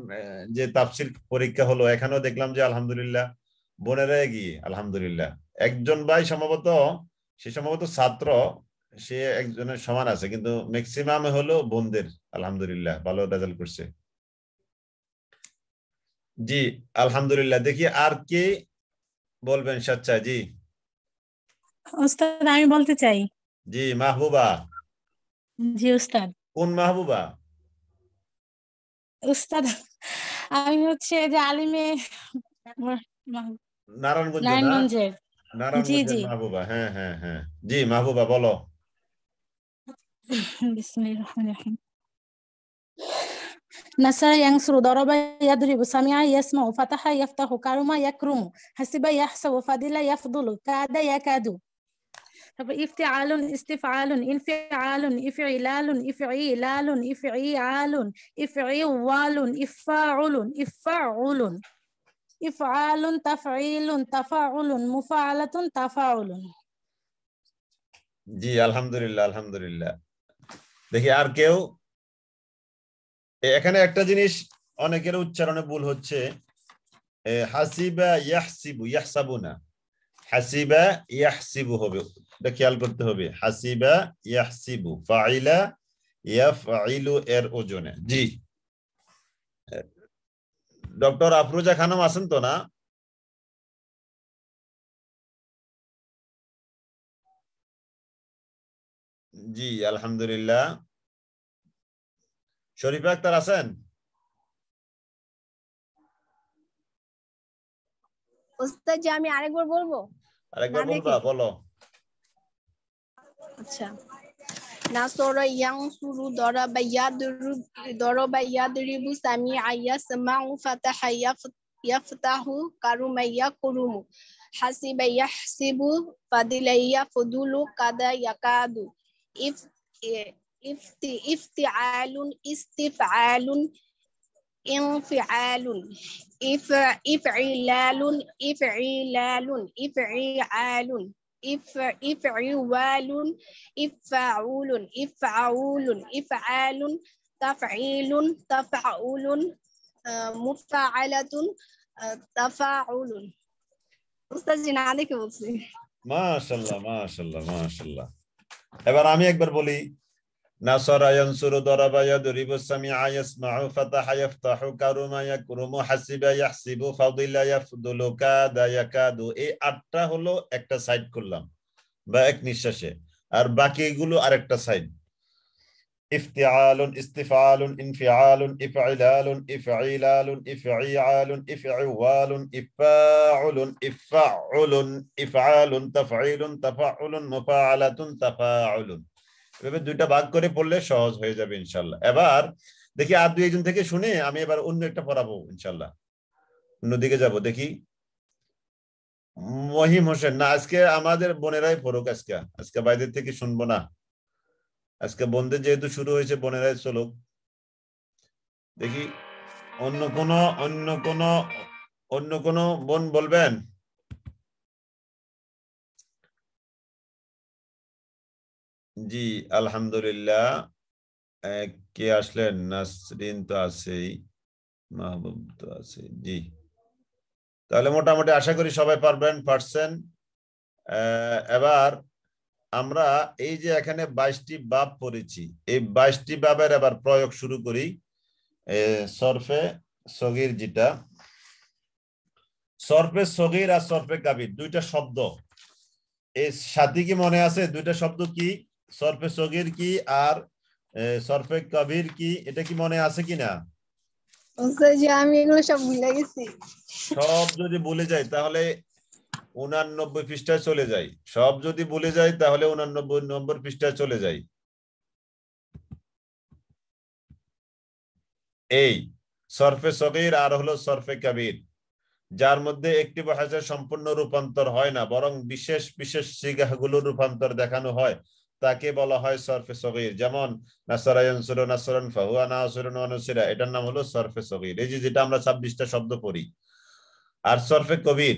যে তাফসির পরীক্ষা হলো, এখানেও দেখলাম যে আলহামদুলিল্লাহ বোনেরা এগিয়ে, আলহামদুলিল্লাহ। একজন ভাই সম্ভবত ছাত্র, সে একজনের সমান আছে, কিন্তু ম্যাক্সিমাম হলো বোনদের, আলহামদুলিল্লাহ ভালো রেজাল্ট করছে। জি আলহামদুলিল্লাহ। দেখি আর কে বলবেন? সাচ্চা জি। উস্তাদ আমি বলতে চাই। জি মাহবুবা। জি উস্তাদ। কোন মাহবুবা? উস্তাদ আমি হচ্ছে যে আলিমে নারায়ণগঞ্জের। জি জি মাহবুবা। হ্যাঁ হ্যাঁ হ্যাঁ, জি মাহবুবা বলো। বিসমিল্লাহির রহমানির রহিম। নাসারা ইয়ানসুরু, দারাবা ইয়াদরিবু, সামিআ ইয়াসমাউ, ফাতাহা ইয়াফতাহু, কারুমা ইয়াকরুমু, হাসিবা ইয়াহসাবু, ফাদিলা ইয়াফদুলু, কাদা ইয়াকাদু। তারপর ইফতিআলুন, ইস্তিফআলুন, ইনফিআলুন, ইফঈলালুন, ইফঈলালুন, ইফঈআলুন, ইফঈওয়ালুন, ইফআউলুন, ইফআউলুন, ইফআলুন, তাফঈলুন, তাফাউলুন, মুফাআলাতুন, তাফাউলুন। জি আলহামদুলিল্লাহ আলহামদুলিল্লাহ। দেখি আর কেউ? এখানে একটা জিনিস অনেকের উচ্চারণে ভুল হচ্ছে, হাসিবা ইয়াহসিবু, ইয়াহসাবু না, হাসিবা ইয়াহসিবু হবে, এটা খেয়াল করতে হবে। হাসিবা ইয়াহসিবু, ফাইলা ইয়াফঈলু এর ওজনে। জি ডক্টর আফরোজা খানম আছেন তো না? জি আলহামদুলিল্লাহ। শরীফা আক্তার আছেন? উস্তাদ জি আমি আরেকবার বলবো? আরেকবার বলবা, বলো। আচ্ছা। নাসরা ইয়ানসুরু, দারাবা ইয়াদরিবু, সামিআ ইয়াসমাউ, ফাতাহা ইয়াফতাহু, কারুমা ইয়াকরুমু, হাসিবা ইয়াহসিবু, ফাদিলা ইয়াফদুলু, কাদা ইয়াকাদু, ইফতিআলুন, ইস্তিফআলুন, ইনফিআলুন, ইফঈলালুন, ইফঈলালুন, ইফঈআলুন, ইফঈওয়ালুন, ইফআউলুন, ইফআউলুন, ইফআলুন, তাফঈলুন, তাফআউলুন, মুফাআলাতুন, তাফাউলুন। উস্তাদ জি না দেখে বলছি। মাশাআল্লাহ মাশাআল্লাহ মাশাআল্লাহ। এবার আমি একবার বলি। নাসারা ইয়ানসুরু, দারাবা ইয়াদরিবু, সামিআ ইয়াসমাউ, ফাতাহা ইয়াফতাহু, কারুমা ইয়াকরুমু, হাসিবা ইয়াহসিবু, ফাদিলা ইয়াফদুলু, কাদা ইয়াকাদু। এই 8টা হলো একটা সাইড করলাম বা এক নিঃশ্বাসে, আর বাকিগুলো আরেকটা সাইড। ইফতিআলুন, ইস্তিফআলুন, ইনফিআলুন, ইফঈলালুন, ইফঈলালুন, ইফঈআলুন, ইফঈওয়ালুন, ইফআউলুন, ইফআউলুন, ইফআলুন, তাফঈলুন, তাফাউলুন, মুফাআলাতুন, তাফাউলুন। এভাবে 2টা ভাগ করে পড়লে সহজ হয়ে যাবে ইনশাআল্লাহ। এবার দেখি আর 2 থেকে শুনে আমি এবার অন্য একটা পড়াবো ইনশাআল্লাহ, অন্যদিকে যাব। দেখি মহিম হোসেন না, আজকে আমাদের বোনেরাই পড়ুক। আজকে বাইরের থেকে শুনবো না, আজকে বোনদের যেহেতু শুরু হয়েছে, বোনেরাই চলুক। দেখি অন্য কোন বোন বলবেন? জি আলহামদুলিল্লাহ। কে আসলেন? নাসরিন তো আছেই, মাহবুব তো আছে। জি তাহলে মোটামুটি আশা করি সবাই পারছেন। এবার আমরা এই যে এখানে 22টি বাব পড়েছি, এই 22টি বাবের এবার প্রয়োগ শুরু করি। সরফে সগীর, যেটা সরফে সগীর আর সরফে কাবির 2টা শব্দ, এই সাথে কি মনে আছে? 2টা শব্দ কি? সরফে সগীর কি আর সরফে কাবির কি? এটা কি মনে আছে কিনা? আমি এগুলো সব ভুলে গেছি। সব যদি ভুলে যাই তাহলে 89 পৃষ্ঠায় চলে যাই। সব যদি ভুলে যাই তাহলে 89 নম্বর পৃষ্ঠায় চলে যাই। এই সরফে সগীর আর হলো সরফে কাবীর, যার মধ্যে একটি বহেসের সম্পূর্ণ রূপান্তর হয় না, বরং বিশেষ বিশেষ সিগাহগুলোর রূপান্তর দেখানো হয়, তাকে বলা হয় সরফে সগীর। যেমন নাসরা ইয়ানসুরু নাসরান ফাহুয়া নাসিরুন ওয়া নুসিরা, এটার নাম হলো সরফে সগীর। এই যে যেটা আমরা 26টা শব্দ পড়ি। আর সরফে কবির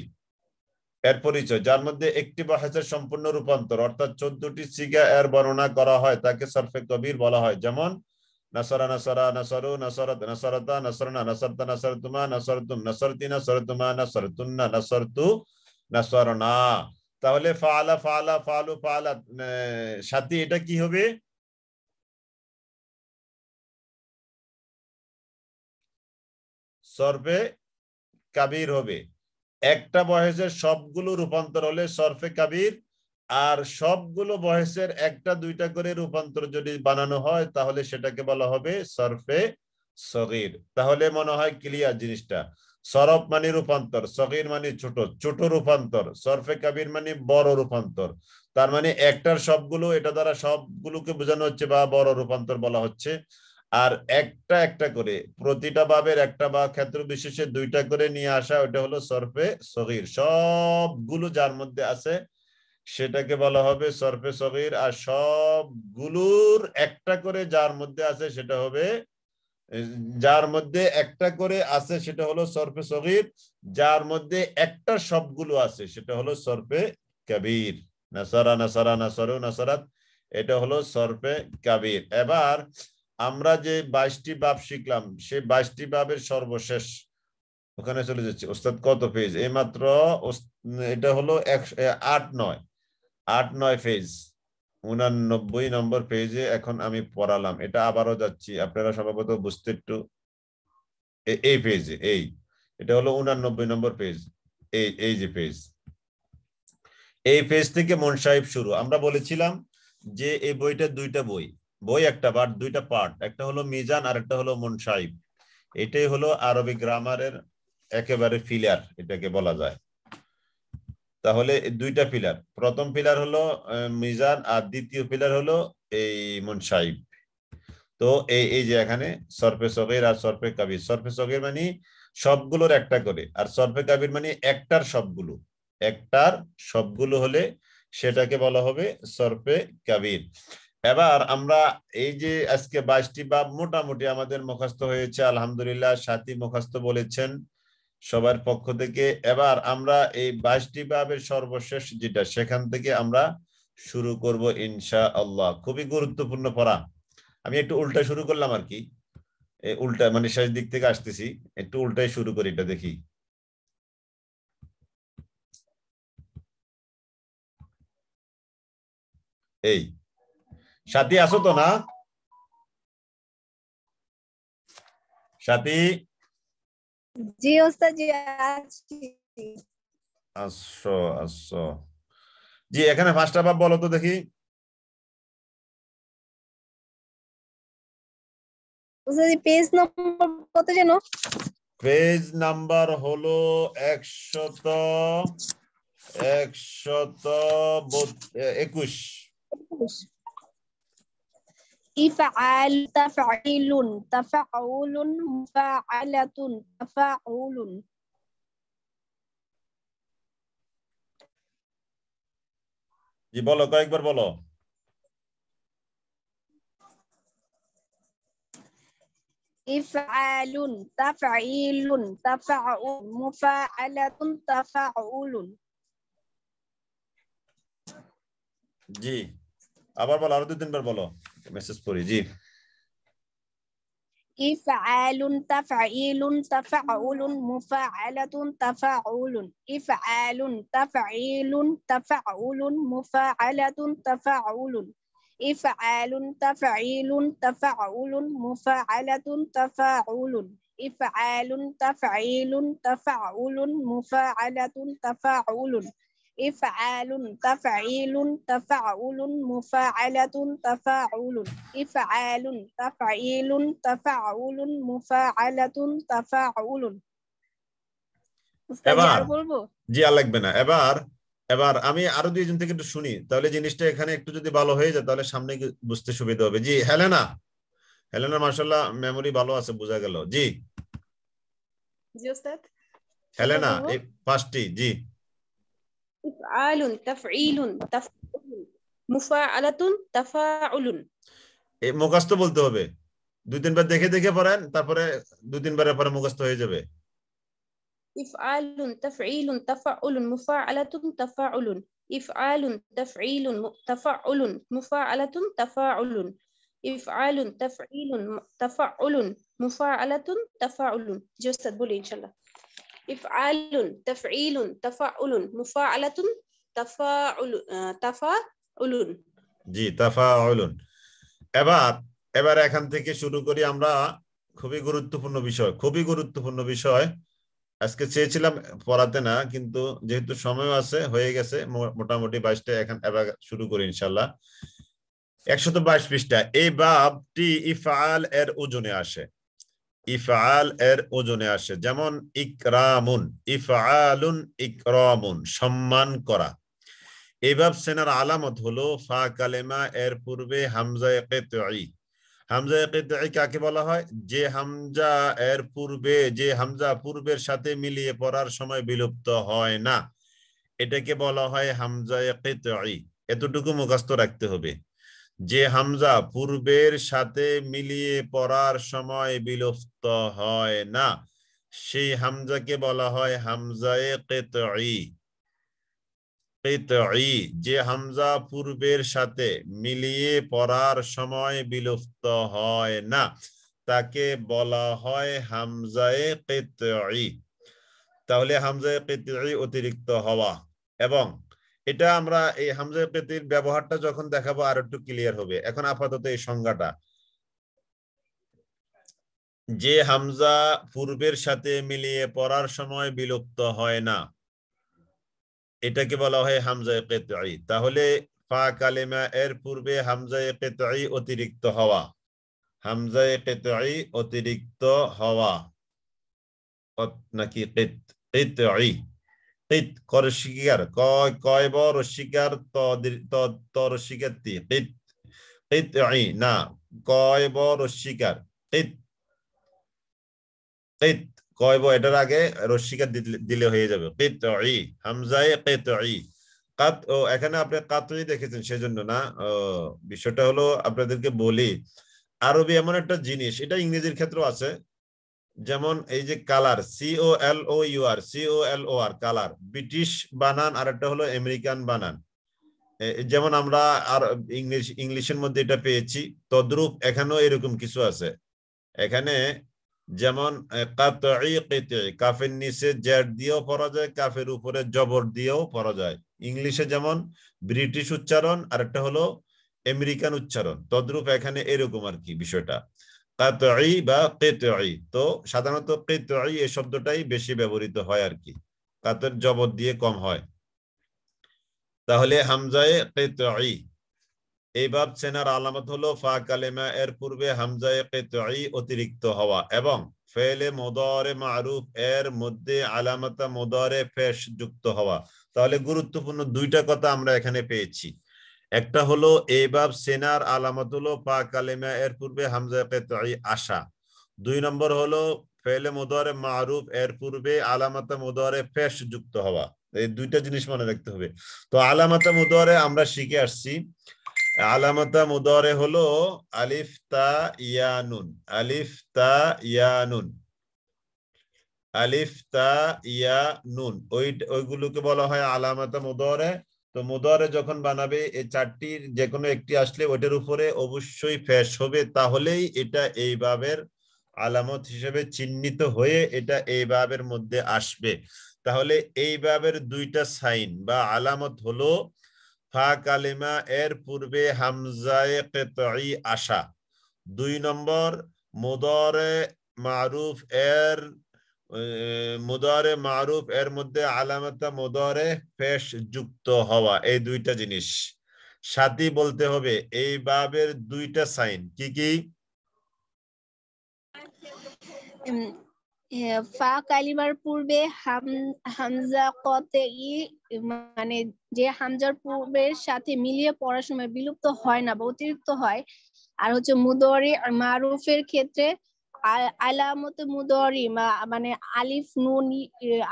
এর পরিচয়, যার মধ্যে একটি বহেসের সম্পূর্ণ রূপান্তর অর্থাৎ 14টি সিগা এর বর্ণনা করা হয়, তাকে সরফে কবির বলা হয়। যেমন নাসরা নাসরা নাসরু নাসরাত নাসরাতা নাসরনা নাসরতা নাসরতুমা নাসরতুম নাসরতি নাসরতুমা নাসরতুন্না নাসরতু নাসরনা। তাহলে ফাআলা ফাআলা ফাআলু ফাআলাত সাথী এটা কি হবে? সরফে কাবীর হবে। একটা বহেসের সবগুলো রূপান্তর হলে সরফে কাবীর, আর সবগুলো বহেসের একটা দুইটা করে রূপান্তর যদি বানানো হয় তাহলে সেটাকে বলা হবে সরফে সগীর। তাহলে মনে হয় ক্লিয়ার জিনিসটা। সরফ মানে রূপান্তর, সগীর মানে ছোট, ছোট রূপান্তর, সরফে কাবীর মানে বড় রূপান্তর। তার মানে একটার সবগুলো, এটা দ্বারা সবগুলোকে বোঝানো হচ্ছে বা বড় রূপান্তর বলা হচ্ছে। আর একটা একটা করে প্রতিটা বাবের একটা বা ক্ষেত্র বিশেষে দুইটা করে নিয়ে আসা, ওটা হলো সরফে সগীর। সবগুলো যার মধ্যে আছে সেটাকে বলা হবে সরফে সগীর, আর সবগুলোর একটা করে যার মধ্যে আছে সেটা হবে, যার মধ্যে একটা করে আছে সেটা হলো সরফে সগীর, যার মধ্যে একটা সবগুলো আছে সেটা হলো সরফে কাবীর। নাসারা নাসারা নাসরু নাসরাত, এটা হলো সরফে কাবীর। এবার আমরা যে 22টি বাব শিখলাম, সেই 22টি বাবের সর্বশেষ ওখানে চলে যাচ্ছে। ওস্তাদ কত পেজ? এই মাত্র এটা হলো 8-9 পেজ, 89 নম্বর পেজে এখন আমি পড়ালাম। এটা আবারও যাচ্ছি, আপনারা সম্ভবত বুঝতে একটু, এই পেজে, এটা হলো 89 নম্বর পেজ। এই যে পেজ, এই পেজ থেকে মুনসাহিব শুরু। আমরা বলেছিলাম যে এই বইটা দুইটা বই একটা পার্ট, দুইটা পার্ট, একটা হলো মিজান আর একটা হলো মুনসাহিব। এটাই হলো আরবি গ্রামারের একেবারে পিলার, এটাকে বলা যায়। তাহলে দুইটা পিলার, প্রথম পিলার হলো মিজান আর দ্বিতীয় পিলার হলো এই মুনসাহিব। তো এই যে এখানে সরফে সগীর আর সরফে কাবীর। সরফে সগীর মানে সবগুলোর একটা করে, আর সরফে কাবীর মানে একটার সবগুলো হলে সেটাকে বলা হবে সরফে কাবীর। এবার আমরা এই যে আজকে 22টি বাব মোটামুটি আমাদের মুখস্থ হয়েছে, আলহামদুলিল্লাহ। সাথী মুখস্থ বলেছেন সবার পক্ষ থেকে। এবার আমরা এই 22টি বাবের সর্বশেষ যেটা, সেখান থেকে আমরা শুরু করব ইনশাআল্লাহ। খুবই গুরুত্বপূর্ণ পড়া। আমি একটু উল্টা শুরু করলাম আর কি, উল্টা মানে শেষ দিক থেকে আসতেছি, একটু উল্টাই শুরু করি, এটা দেখি। এই সাথী আছো তো না? সাথী? জি ওস্তাদ জি আছি। আসো। জি এখানে 5টা বাব বলো তো দেখি। ওস্তাদ পেজ নম্বর কত যেন? পেজ নাম্বার হলো 121। ইফআল তাফঈলুন তাফআউলুন মুফাআলাতুন তাফাউলুন। জি বলো, কয়েকবার বলো। ইফআলুন তাফঈলুন তাফাউল মুফাআলাতুন তাফাউলুন। জি আবার বলো, আরো 2-3 বার বলো, মেসেজ পড়ি। জি ইফআলুন তাফঈলুন তাফাউলুন মুফাআলাতুন তাফাউলুন। ইফআলুন তাফঈলুন তাফাউলুন মুফাআলাতুন তাফাউলুন। ইফআলুন তাফঈলুন তাফাউলুন মুফাআলাতুন তাফাউলুন। ইফআলুন তাফঈলুন তাফাউলুন মুফাআলাতুন তাফাউলুন। ইফআলুন তাফঈলুন তাফাউলুন মুফাআলাতুন তাফাউলুন। ইফআলুন তাফঈলুন তাফাউলুন মুফাআলাতুন তাফাউলুন। এবার আর বলবো? জি আর লাগবে না। এবার আমি আরো 2জন থেকে একটু শুনি, তাহলে জিনিসটা এখানে একটু যদি ভালো হয়ে যায় তাহলে সামনে বুঝতে সুবিধা হবে। জি হেলেনা, হেলেনা মাশাআল্লাহ মেমরি ভালো আছে, বোঝা গেল। জি জি ওস্তাদ, হেলেনা, এই পাঁচটি। জি ইফআলুন, তাফঈলুন, তাফঈলুন, মুফাআলাতুন, তাফাউলুন। এই মুখস্থ বলতে হবে, 2-3 বার দেখে দেখে পড়েন, তারপরে 2-3 বারের পরে মুখস্থ হয়ে যাবে। ইফআলুন, তাফঈলুন, তাফাউলুন, মুফাআলাতুন, তাফাউলুন। ইফআলুন, তাফঈলুন, তাফাউলুন, মুফাআলাতুন, তাফাউলুন। ইফআলুন, তাফঈলুন, তাফাউলুন, মুফাআলাতুন, তাফাউলুন। জি ওস্তাদ, বলি ইনশাআল্লাহ। ইফআলুন, তাফঈলুন, তাফাউলুন, মুফাআলাতুন, তাফাউলুন। জি তাফাউলুন। এবার এবার এখান থেকে শুরু করি আমরা। খুবই গুরুত্বপূর্ণ বিষয়, খুবই গুরুত্বপূর্ণ বিষয়। আজকে চেয়েছিলাম পড়াতে না, কিন্তু যেহেতু সময় আছে, হয়ে গেছে মোটামুটি 22টা। এখন এবার শুরু করি ইনশাআল্লাহ। 122 পৃষ্ঠা। এই বাবটি ইফআল এর ওজনে আসে, ইফআল এর ওজনে আসে। যেমন ইকরামুন, ইফআলুন ইকরামুন, সম্মান করা। এই বাব সেনার আলামত হলো ফা কালেমা এর পূর্বে হামজায়ে কিতঈ। হামজায়ে কিতঈ কাকে বলা হয়? যে হামজা এর পূর্বে, যে হামজা পূর্বের সাথে মিলিয়ে পড়ার সময় বিলুপ্ত হয় না, এটাকে বলা হয় হামজায়ে কিতঈ। এতটুকু মুখস্থ রাখতে হবে। যে হামজা পূর্বের সাথে মিলিয়ে পড়ার সময় বিলুপ্ত হয় না, সেই হামজাকে বলা হয় হামজায়ে কিতঈ। কিতঈ, যে হামজা পূর্বের সাথে মিলিয়ে পড়ার সময় বিলুপ্ত হয় না, তাকে বলা হয় হামজায়ে কিতঈ। তাহলে হামজায়ে কিতঈ অতিরিক্ত হওয়া। এবং এটা আমরা এই হামজায়ে কিতঈর ব্যবহারটা যখন দেখাবো আর একটু ক্লিয়ার হবে। এখন আপাতত এই সংজ্ঞাটা, যে হামজা পূর্বের সাথে মিলিয়ে পড়ার সময় বিলুপ্ত হয় না, এটাকে বলা হয় হামজায়ে কিতঈ। তাহলে ফা কালিমা এর পূর্বে হামজায়ে কিতঈ অতিরিক্ত হওয়া, হামজায়ে কিতঈ অতিরিক্ত হওয়া, নাকি কিতঈ। কিত করশিকার, কয় কয় বড় শিকার, তর শিকার তি, কিত কিতঈ না, কয় বড় শিকার, কিত কিত, কয় বড়, এটার আগে রশিকার দিলে হয়ে যাবে কিতঈ, হামজায়ে কিতঈ। কাত, ও এখানে আপনি কাতঈ দেখেছেন সেজন্য না। বিষয়টা হলো আপনাদেরকে বলি, আরবি এমন একটা জিনিস, এটা ইংরেজির ক্ষেত্রেও আছে। যেমন এই যে colour, COLOUR, COLOR colour, British বানান, আর একটা হলো আমেরিকান বানান। যেমন আমরা আর ইংলিশের মধ্যে এটা পেয়েছি, তদ্রূপ এখানেও এরকম কিছু আছে। এখানে যেমন কাতঈ কিতঈ, কাফের নিচে জের দিয়েও পড়া যায়, কাফের উপরে জবর দিয়েও পড়া যায়। ইংলিশে যেমন ব্রিটিশ উচ্চারণ, আর একটা হলো আমেরিকান উচ্চারণ, তদ্রূপ এখানে এরকম আর কি বিষয়টা, কাতঈ বা কিতঈ। তো সাধারণত কিতঈ এই শব্দটাই বেশি ব্যবহৃত হয় আর কি, কাতের জবর দিয়ে কম হয়। তাহলে হামজায়ে কিতঈ। এই বাব চেনার আলামত হলো ফা কালেমা এর পূর্বে হামজায়ে কিতঈ অতিরিক্ত হওয়া, এবং ফেলে মুদারে মারুফ এর মধ্যে আলামাতা মুদারে পেশ যুক্ত হওয়া। তাহলে গুরুত্বপূর্ণ দুইটা কথা আমরা এখানে পেয়েছি। একটা হলো এই বাব চেনার আলামত হলো ফা কালেমা এর পূর্বে হামজায়ে কিতঈ আসা। 2 নম্বর হলো ফেলে মুদারে মারুফ এর পূর্বে আলামাতা মুদারে পেশ যুক্ত হওয়া। এই দুইটা জিনিস মনে রাখতে হবে। তো আলামাতা মুদারে আমরা শিখে আসছি। আলামাতা মুদারে হলো আলিফ তা ইয়া নুন, আলিফ তা ইয়া নুন, আলিফ তা ইয়া নুন, ওইগুলোকে বলা হয় আলামাতা মুদারে। তো মুদারে যখন বানাবে এই চারটির যে কোনো একটি আসলে ওইটার উপরে অবশ্যই ফেশ হবে, তাহলেই এটা এই বাবের আলামত হিসেবে চিহ্নিত হয়ে এটা এই বাবের মধ্যে আসবে। তাহলে এই বাবের দুইটা সাইন বা আলামত হলো ফা কালিমা এর পূর্বে হামজায়ে কিতঈ আসা। 2 নম্বর মুদারে মারুফ এর মধ্যে আলামাতা মুদারে পেশ যুক্ত হওয়া। এই দুইটা জিনিস সাথে বলতে হবে। এই বাবের দুইটা সাইন কি কি? ফা কালিমার পূর্বে হামজা কিতঈ, মানে যে হামজার পূর্বের সাথে মিলিয়ে পড়ার সময় বিলুপ্ত হয় না বা অতিরিক্ত হয়, আর হচ্ছে মুদরি মারুফের ক্ষেত্রে আলামত মুদরি মানে আলিফ নুন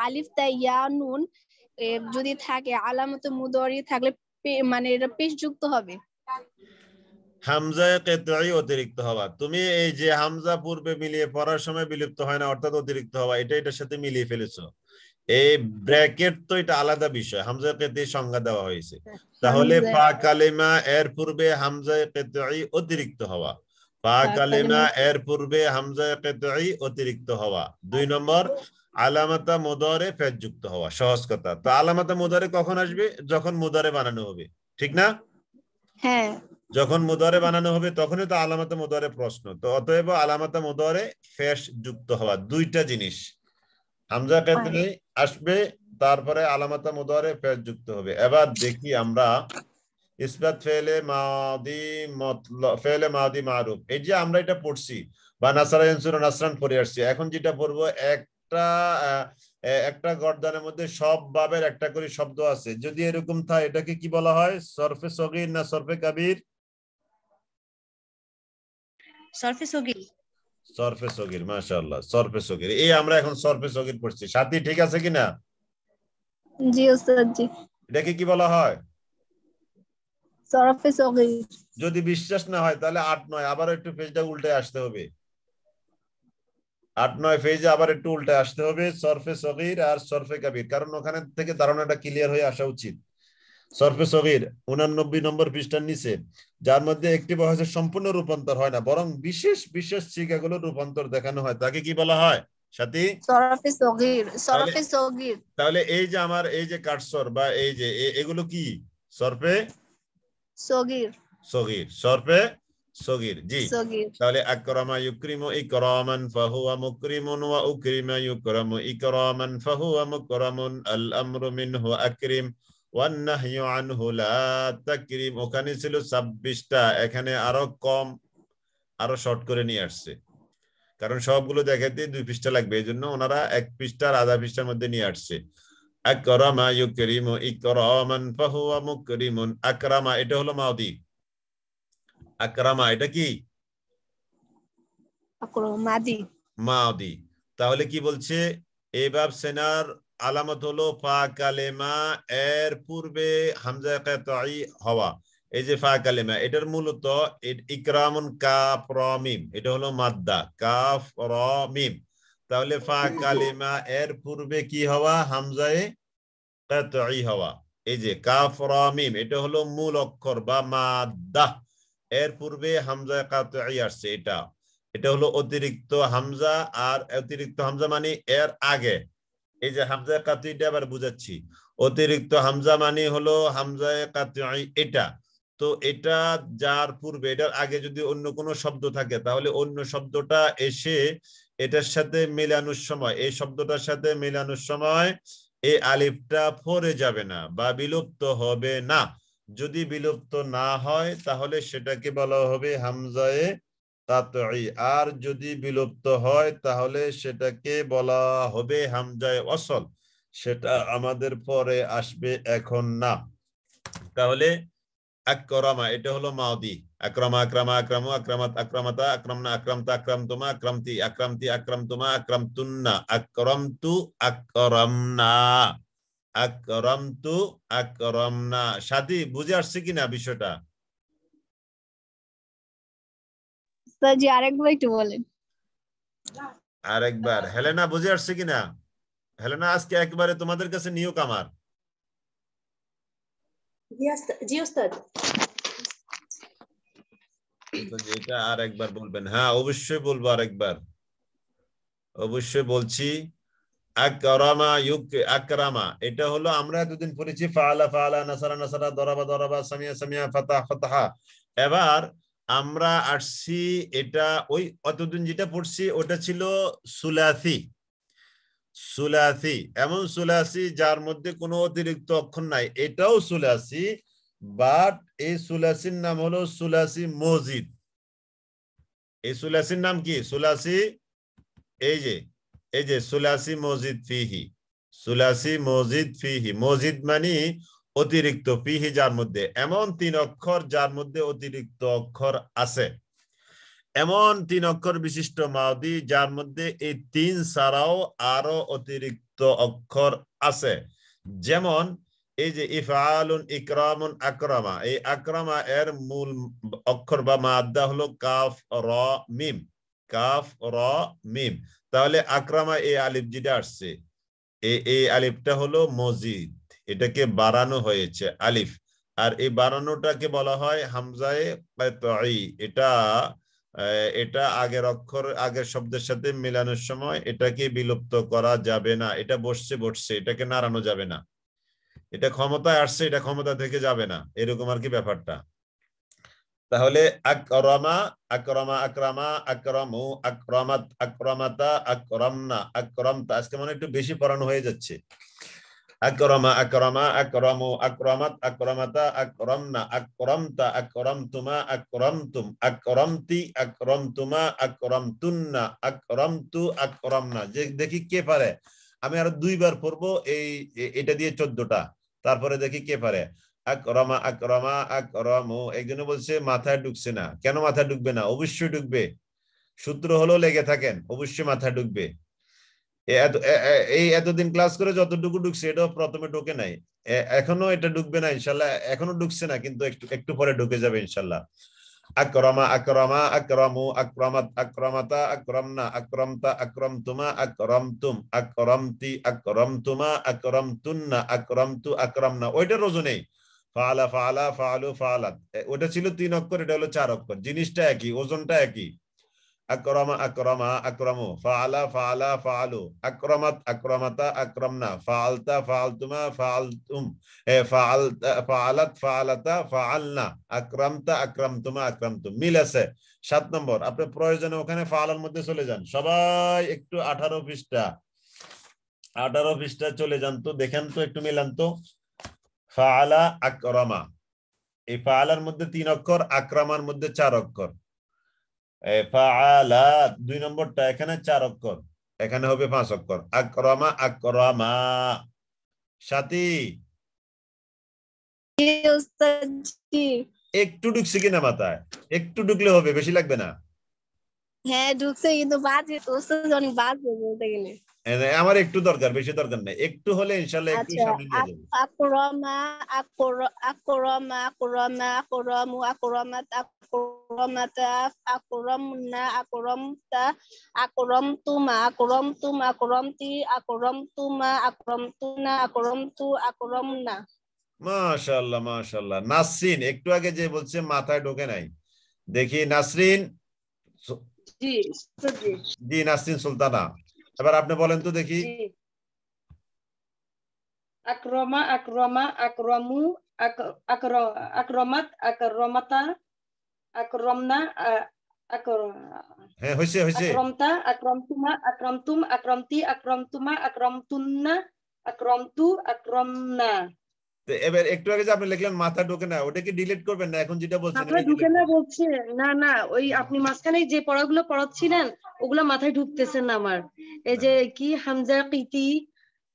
আলিফ তা ইয়া নুন যদি থাকে আলামত মুদরি থাকলে মানে এটা পেশ যুক্ত হবে। হামজায়ে কিতঈ অতিরিক্ত হওয়া, তুমি এই যে হামজা পূর্বে মিলিয়ে পড়ার সময় বিলুপ্ত হয় না, অর্থাৎ অতিরিক্ত হওয়া, এটার সাথে মিলিয়ে ফেলেছো। এই ব্র্যাকেট তো এটা আলাদা বিষয়, হামজায়ে কিতঈ সংজ্ঞা দেওয়া হয়েছে। তাহলে ফা কালিমা এর পূর্বে হামজায়ে কিতঈ অতিরিক্ত হওয়া, ফা কালিমা এর পূর্বে হামজায়ে কিতঈ অতিরিক্ত হওয়া। 2 নম্বর আলামাতা মুদারে পেশ যুক্ত হওয়া। সহজ কথা। তো আলামাতা মুদারে কখন আসবে? যখন মুদারে বানানো হবে, ঠিক না? হ্যাঁ, যখন মুদারে বানানো হবে তখনই তো আলামাতে মুদারে প্রশ্ন। তো অতএব আলামাতে মুদারে পেশ যুক্ত হওয়া, দুইটা জিনিস। হামজা কিতঈ আসবে, তারপরে আলামাতে মুদারে পেশ যুক্ত হবে। এবার দেখি আমরা ইসবাত ফেলে মাদি মতলব ফেলে মাদি মারুফ, এই যে আমরা এটা পড়ছি বা নাসারা ইয়ানসুরু নাসরান পড়ে আসছি, এখন যেটা পড়বো একটা গর্দানের মধ্যে সব বাবের একটা করে শব্দ আছে। যদি এরকম থাকে এটাকে কি বলা হয়? সরফে সগীর না সরফে কাবীর? সরফে সগীর। সরফে সগীর, মাশাআল্লাহ, সরফে সগীর। এই আমরা এখন সরফে সগীর পড়ছি, সাথী ঠিক আছে কিনা? জি ওস্তাদ জি। এটাকে কি বলা হয়? সরফে সগীর। যদি বিশ্বাস না হয় তাহলে 8-9 আবার একটু পেজটা উল্টে আসতে হবে, 8-9 পেজে আবার একটু উল্টে আসতে হবে, সরফে সগীর আর সরফে কাবীর, কারণ ওখানে থেকে ধারণাটা ক্লিয়ার হয়ে আসা উচিত। সরফে সগীর 89 নম্বর পৃষ্ঠার নিচে, যার মধ্যে একটি বয়সের সম্পূর্ণ রূপান্তর হয় না, বরং বিশেষ বিশেষ শিক্ষাগুলো রূপান্তর দেখানো হয়, তাকে কি বলা হয় সাথী? সরফে সগীর। সরফে সগীর। তাহলে এই যে আমার এই যে কাটসর বা এই যে এগুলো কি? সরফে সগীর। সগীর, সরফে সগীর। জি, সগীর। তাহলে আকরামা ইউকরিমু ইকরামান ফাহুয়া মুকরিমুন ওয়া উকরিমা ইউকরামু ইকরামান ফাহুয়া মুকরামুন, আল আমরু মিনহু আকরিম ওয়ান নাহয়ু আনহু লা তাকরিম। ওখানে ছিল 26টা, এখানে আরো কম, আরো শর্ট করে নিয়ে আসছে, কারণ সবগুলো দেখাতে 2 পৃষ্ঠা লাগবে, এইজন্য ওনারা 1 পৃষ্ঠার আধা পৃষ্ঠার মধ্যে নিয়ে আসছে। আকরামা ইউকরিমু ইকরামান ফাহুয়া মুকরিমুন। আকরামা এটা হলো মাদি, আকরামা এটা কি? মাদি। মাদি। তাহলে কি বলছে? এই বাব সেনার আলামত হলো ফা কালেমা এর পূর্বে হামজা কিতঈ হওয়া। এই যে ফা কালেমা, এটার মূলত ইকরামুন কাফ রা মিম, এটা হলো মাদ্দা, কাফ রা মিম। তাহলে ফা কালেমা এর পূর্বে কি হওয়া? হামজায়ে কিতঈ হওয়া। এই যে কাফ রা মিম, এটা হলো মূল অক্ষর বা মাদ্দা, এর পূর্বে হামজা কিতঈ আসছে। এটা হলো অতিরিক্ত হামজা, আর অতিরিক্ত হামজা মানে এর আগে। এই যে হামজা কিতঈটা আবার বুঝাচ্ছি, অতিরিক্ত হামজা মানে হলো হামজা কিতঈ এটা। তো এটা যার পূর্বে, এটার আগে যদি অন্য কোনো শব্দ থাকে, তাহলে অন্য শব্দটা এসে এটার সাথে মেলানোর সময়, এই শব্দটার সাথে মেলানোর সময় এই আলিফটা পড়ে যাবে না বা বিলুপ্ত হবে না। যদি বিলুপ্ত না হয় তাহলে সেটাকে বলা হবে হামজায়ে কিতঈ, আর যদি বিলুপ্ত হয় তাহলে সেটাকে বলা হবে হামজায়ে ওয়াসল। সেটা আমাদের পরে আসবে, এখন না। তাহলে আকরামা এটা হলো মাদি, আকরামা আকরামা আকরামু আকরামাত আকরামাতা আকরামনা আকরামতা আকরামতুমা আকরামতি আকরামতি আকরামতুমা আকরামতুন্না আকরামতু আকরামনা আকরামতু আকরামনা। সাথী বুঝে আসছে কিনা বিষয়টা? স্যার জি আরেকবার একটু বলেন। আরেকবার। হেলেনা বুঝে আসছে কিনা? হেলেনা, আজকে একবারে তোমাদের কাছে নিয়োগ আমার। জি ওস্তাদ। এটা আর একবার বলবেন? হ্যাঁ অবশ্যই বলবো, আরেকবার অবশ্যই বলছি। আকরামা আকরামা এটা হলো আমরা এতদিন পড়েছি ফাআলা ফাআলা, নাসারা নাসারা, দরাবা দরাবা, সামিয়া সামিয়া, ফাতাহ ফাতাহা। এবার আমরা আসছি, এটা ওই অতদিন যেটা পড়ছি ওটা ছিল সুলাসি। সুলাসি এমন সুলাসি যার মধ্যে কোনো অতিরিক্ত অক্ষর নাই, এটাও সুলাসি, বাট এই সুলাসির নাম হলো সুলাসি মজিদ। এই সুলাসির নাম কি? সুলাসি এই যে সুলাসি মজিদ ফিহি, সুলাসি মজিদ ফিহি। মজিদ মানে অতিরিক্ত, ফিহি যার মধ্যে, এমন 3 অক্ষর যার মধ্যে অতিরিক্ত অক্ষর আছে। এমন 3 অক্ষর বিশিষ্ট মাদি যার মধ্যে এই 3 ছাড়াও আরো অতিরিক্ত অক্ষর আছে। যেমন এই যে ইফআলুন, ইকরামুন, আকরামা, এই আকরামা এর মূল অক্ষর বা মাদ্দা হলো কাফ র মিম, কাফ র মিম। তাহলে আকরামা এই আলিফ যেটা আসছে, এই আলিফটা হলো মজিদ, এটাকে বাড়ানো হয়েছে আলিফ। আর এই বাড়ানোটাকে বলা হয় হামজায়ে কাতঈ। এটা আগের অক্ষর আগের শব্দের সাথে মেলানোর সময় এটাকে বিলুপ্ত করা যাবে না। এটা বসছে, এটাকে নাড়ানো যাবে না। এটা ক্ষমতায় আসছে, এটা ক্ষমতা থেকে যাবে না, এরকম আর কি ব্যাপারটা। তাহলে আকরামা, আকরামা, আকরামা, আকরামু, আকরামাত, আকরামাতা, আকরামনা, আকরামতা। আজকে মানে একটু বেশি পড়ানো হয়ে যাচ্ছে। আকরামা, আকরামা, আকরামু, আকরামাত, আকরামাতা, আকরামনা, আকরামতা, আকরামতুমা, আকরামতুম, আকরামতি, আকরামতুমা, আকরামতুন্না, আকরামতু, আকরামনা। যে দেখি কে পারে। আমি আরো 2 বার পড়বো এটা দিয়ে 14টা। তারপরে দেখি কে পারে। আকরামা, আকরামা, আকরামু। একজনে বলছে মাথায় ঢুকছে না। কেন মাথায় ঢুকবে না? অবশ্যই ঢুকবে। সূত্র হলো লেগে থাকেন, অবশ্যই মাথায় ঢুকবে। এই এতদিন ক্লাস করে যতটুকু ঢুকছে এটাও প্রথমে ঢুকে নাই, এখনো এটা ঢুকবে না ইনশাল্লাহ। এখনো ঢুকছে না, কিন্তু একটু পরে ঢুকে যাবে ইনশাল্লাহ। আকরামা, আকরামা, আকরামু, আকরামাত, আকরামাতা, আকরামনা, আকরামতা, আকরামতুমা, আকরামতুম, আকরামতি, আকরামতুমা, আকরামতুন্না, আকরামতু, আকরামনা। ওইটার ওজনেই ফাআলা, ফাআলা, ফাআলু, ফাআলাত। ওটা ছিল 3 অক্ষর, এটা হলো 4 অক্ষর। জিনিসটা একই, ওজনটা একই। আকরামা, আকরামা, আকরামু, ফাআলা, ফাআলা, ফাআলু, আকরামাত, আকরামাতা, আকরামনা, ফাআলতা, ফাআলতুমা, ফাআলতুম, ফাআলতা, ফাআলাত, ফাআলাতা, ফাআলনা, আকরামতা, আকরামতুমা, আকরামতুম। মিল আছে। 7 নম্বর, আপনি প্রয়োজনে ওখানে ফাআলার মধ্যে চলে যান। সবাই একটু 18 পৃষ্ঠা চলে যান তো, দেখেন তো, একটু মিলান তো। ফাআলা, আকরামা, এই ফাআলার মধ্যে 3 অক্ষর, আকরামার মধ্যে 4 অক্ষর। ফাআলা 2 নম্বরটা, এখানে 4 অক্ষর, এখানে হবে 5 অক্ষর। আকরামা, আকরামা। সাথী একটু ঢুকছে কিনা মাথায়? একটু ঢুকলে হবে, বেশি লাগবে না। হ্যাঁ ঢুকছে, কিন্তু বাজে তো অনেক বাজে বলতে গেলে। আমার একটু দরকার, বেশি দরকার নাই। একটু হলে ইনশাআল্লাহ একটু সামনে নিয়ে যাবে। আকরামা, আকরামা, আকরামা, আকরামু, আকরামাত, আকরামাতা, আকরামনা, আকরামতা, আকরামতুমা, আকরামতুম, আকরামতি, আকরামতুমা, আকরামতুনা, আকরামতু, আকরামনা। মাশাআল্লাহ, মাশাআল্লাহ। নাসরিন একটু আগে যে বলছে মাথায় ঢোকে নাই, দেখি নাসরিন। জি জি নাসরিন সুলতানা, এবার আপনি বলেন তো দেখি। আকরামা, আকরামা, আকরামু, আকরামাত, আকরামাতা, আকরামনা, হ্যাঁ হয়েছে, আকরামতা, আকরামতুমা, আকরামতুম, আকরামতি, আকরামতুমা, আকরামতুন্না, আকরামতু, আকরামনা। এবার একটু আগে যে আপনি লিখলেন মাথা ঢোকে না, ওটা কি ডিলিট করবেন না? এখন যেটা বলছেন মাথায় ঢুকে না বলছে না, না, ওই আপনি মাঝখানে যে পড়াগুলো পড়াচ্ছিলেন ওগুলো মাথায় ঢুকতেছেন না আমার। এই যে কি হামজা, কিতি,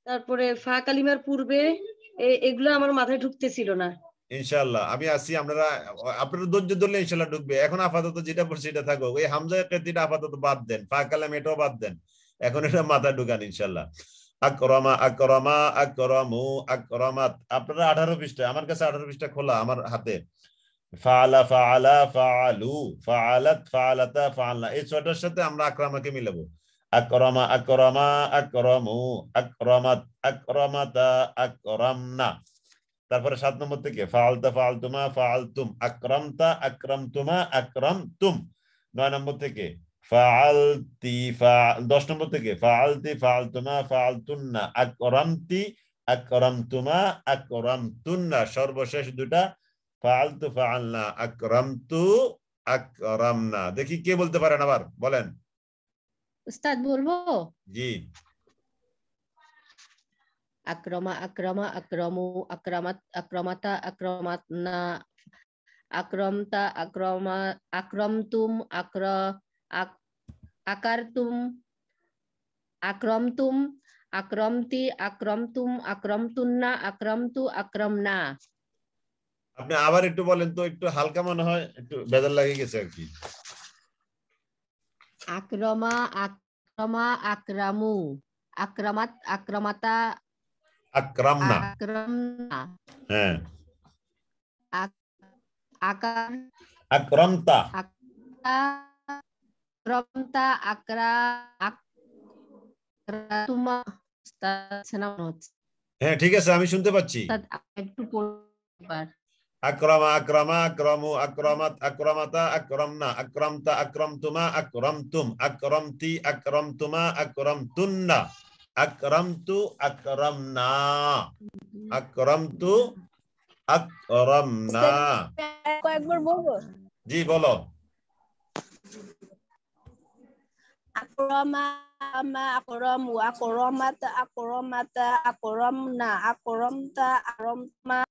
তারপরে ফা কালিমার পূর্বে, এগুলো আমার মাথায় ঢুকতেছিল না। ইনশাআল্লাহ আমি আসি, আপনারা ধৈর্য ধরলে ইনশাআল্লাহ ঢুকবে। এখন আপাতত যেটা পড়ছে এটা থাকো, ওই হামজা কিতিটা আপাতত বাদ দেন, ফা কালাম এটাও বাদ দেন। এখন এটা মাথা ঢুকান ইনশাআল্লাহ। আকরামা, আকরামা, আকরামু, আকরামাত। আপনারা 18 পৃষ্ঠা, আমার কাছে 18 পৃষ্ঠা খোলা আমার হাতে। ফাআলা, ফাআলা, ফাআলু, ফাআলাত, ফাআলাতা, ফাআলনা। এই 6টার সাথে আমরা আকরামাকে মিলাবো। আকরামা, আকরামা, আকরামু, আকরামাত, আকরামাতা, আকরামনা। তারপরে 7 নম্বর থেকে ফাআলতা, ফাআলতুমা, ফাআলতুম, আকরামতা, আকরামতুমা, আকরামতুম। 9 নম্বর থেকে ফাআলতি, 10 নম্বর থেকে ফাআলতি, ফাআলতুমা, ফাআলতুন্না, আকরামতি, আকরামতুমা, আকরামতুন্না। সর্বশেষ দুটা ফাআলতু, ফাআলনা, আকরামতু, আকরামনা। দেখি কে বলতে পারেন, আবার বলেন। উস্তাদ বলবো? জি। আকরামা, আকরামা, আকরামু, আকরামাত, আকরামাতা, আকরামাতনা, আকরামতা, আকরামা, আকরামতুম, আকারতুম, আকরামতুম, আকরামতি, আকরামতুম, আকরামতুন্না, আকরামতু, আকরামনা। আপনি আবার একটু বলেন তো, একটু হালকা মনে হয়, একটু বেজার লাগে গেছে আর কি। Akrama, akrama, akramu. Akramat, akramata, আকরামনা। akramna. হ্যাঁ, Akar, আকরামতা। akramta, akratuma. Ustaz, শোনানো হচ্ছে। হ্যাঁ ঠিক আছে, আমি শুনতে পাচ্ছি। ustaz, একটু পড়বার। আকরামা, আকরামা, আকরামু, আকরামাত, আকরামাতা, আকরামনা, আকরামতা, আকরামতুমা, আকরামতুম, আকরামতি, আকরামতুমা, আকরামতুন্না, আকরামতু, আকরামনা, আকরামতু, আকরামনা। কয়েকবার বলবো? জি বলো। আক্রমা, আক্রমু, আক্রমাতা, আক্রমাতা, আক্রমনা, আক্রমতা, আক্রমা,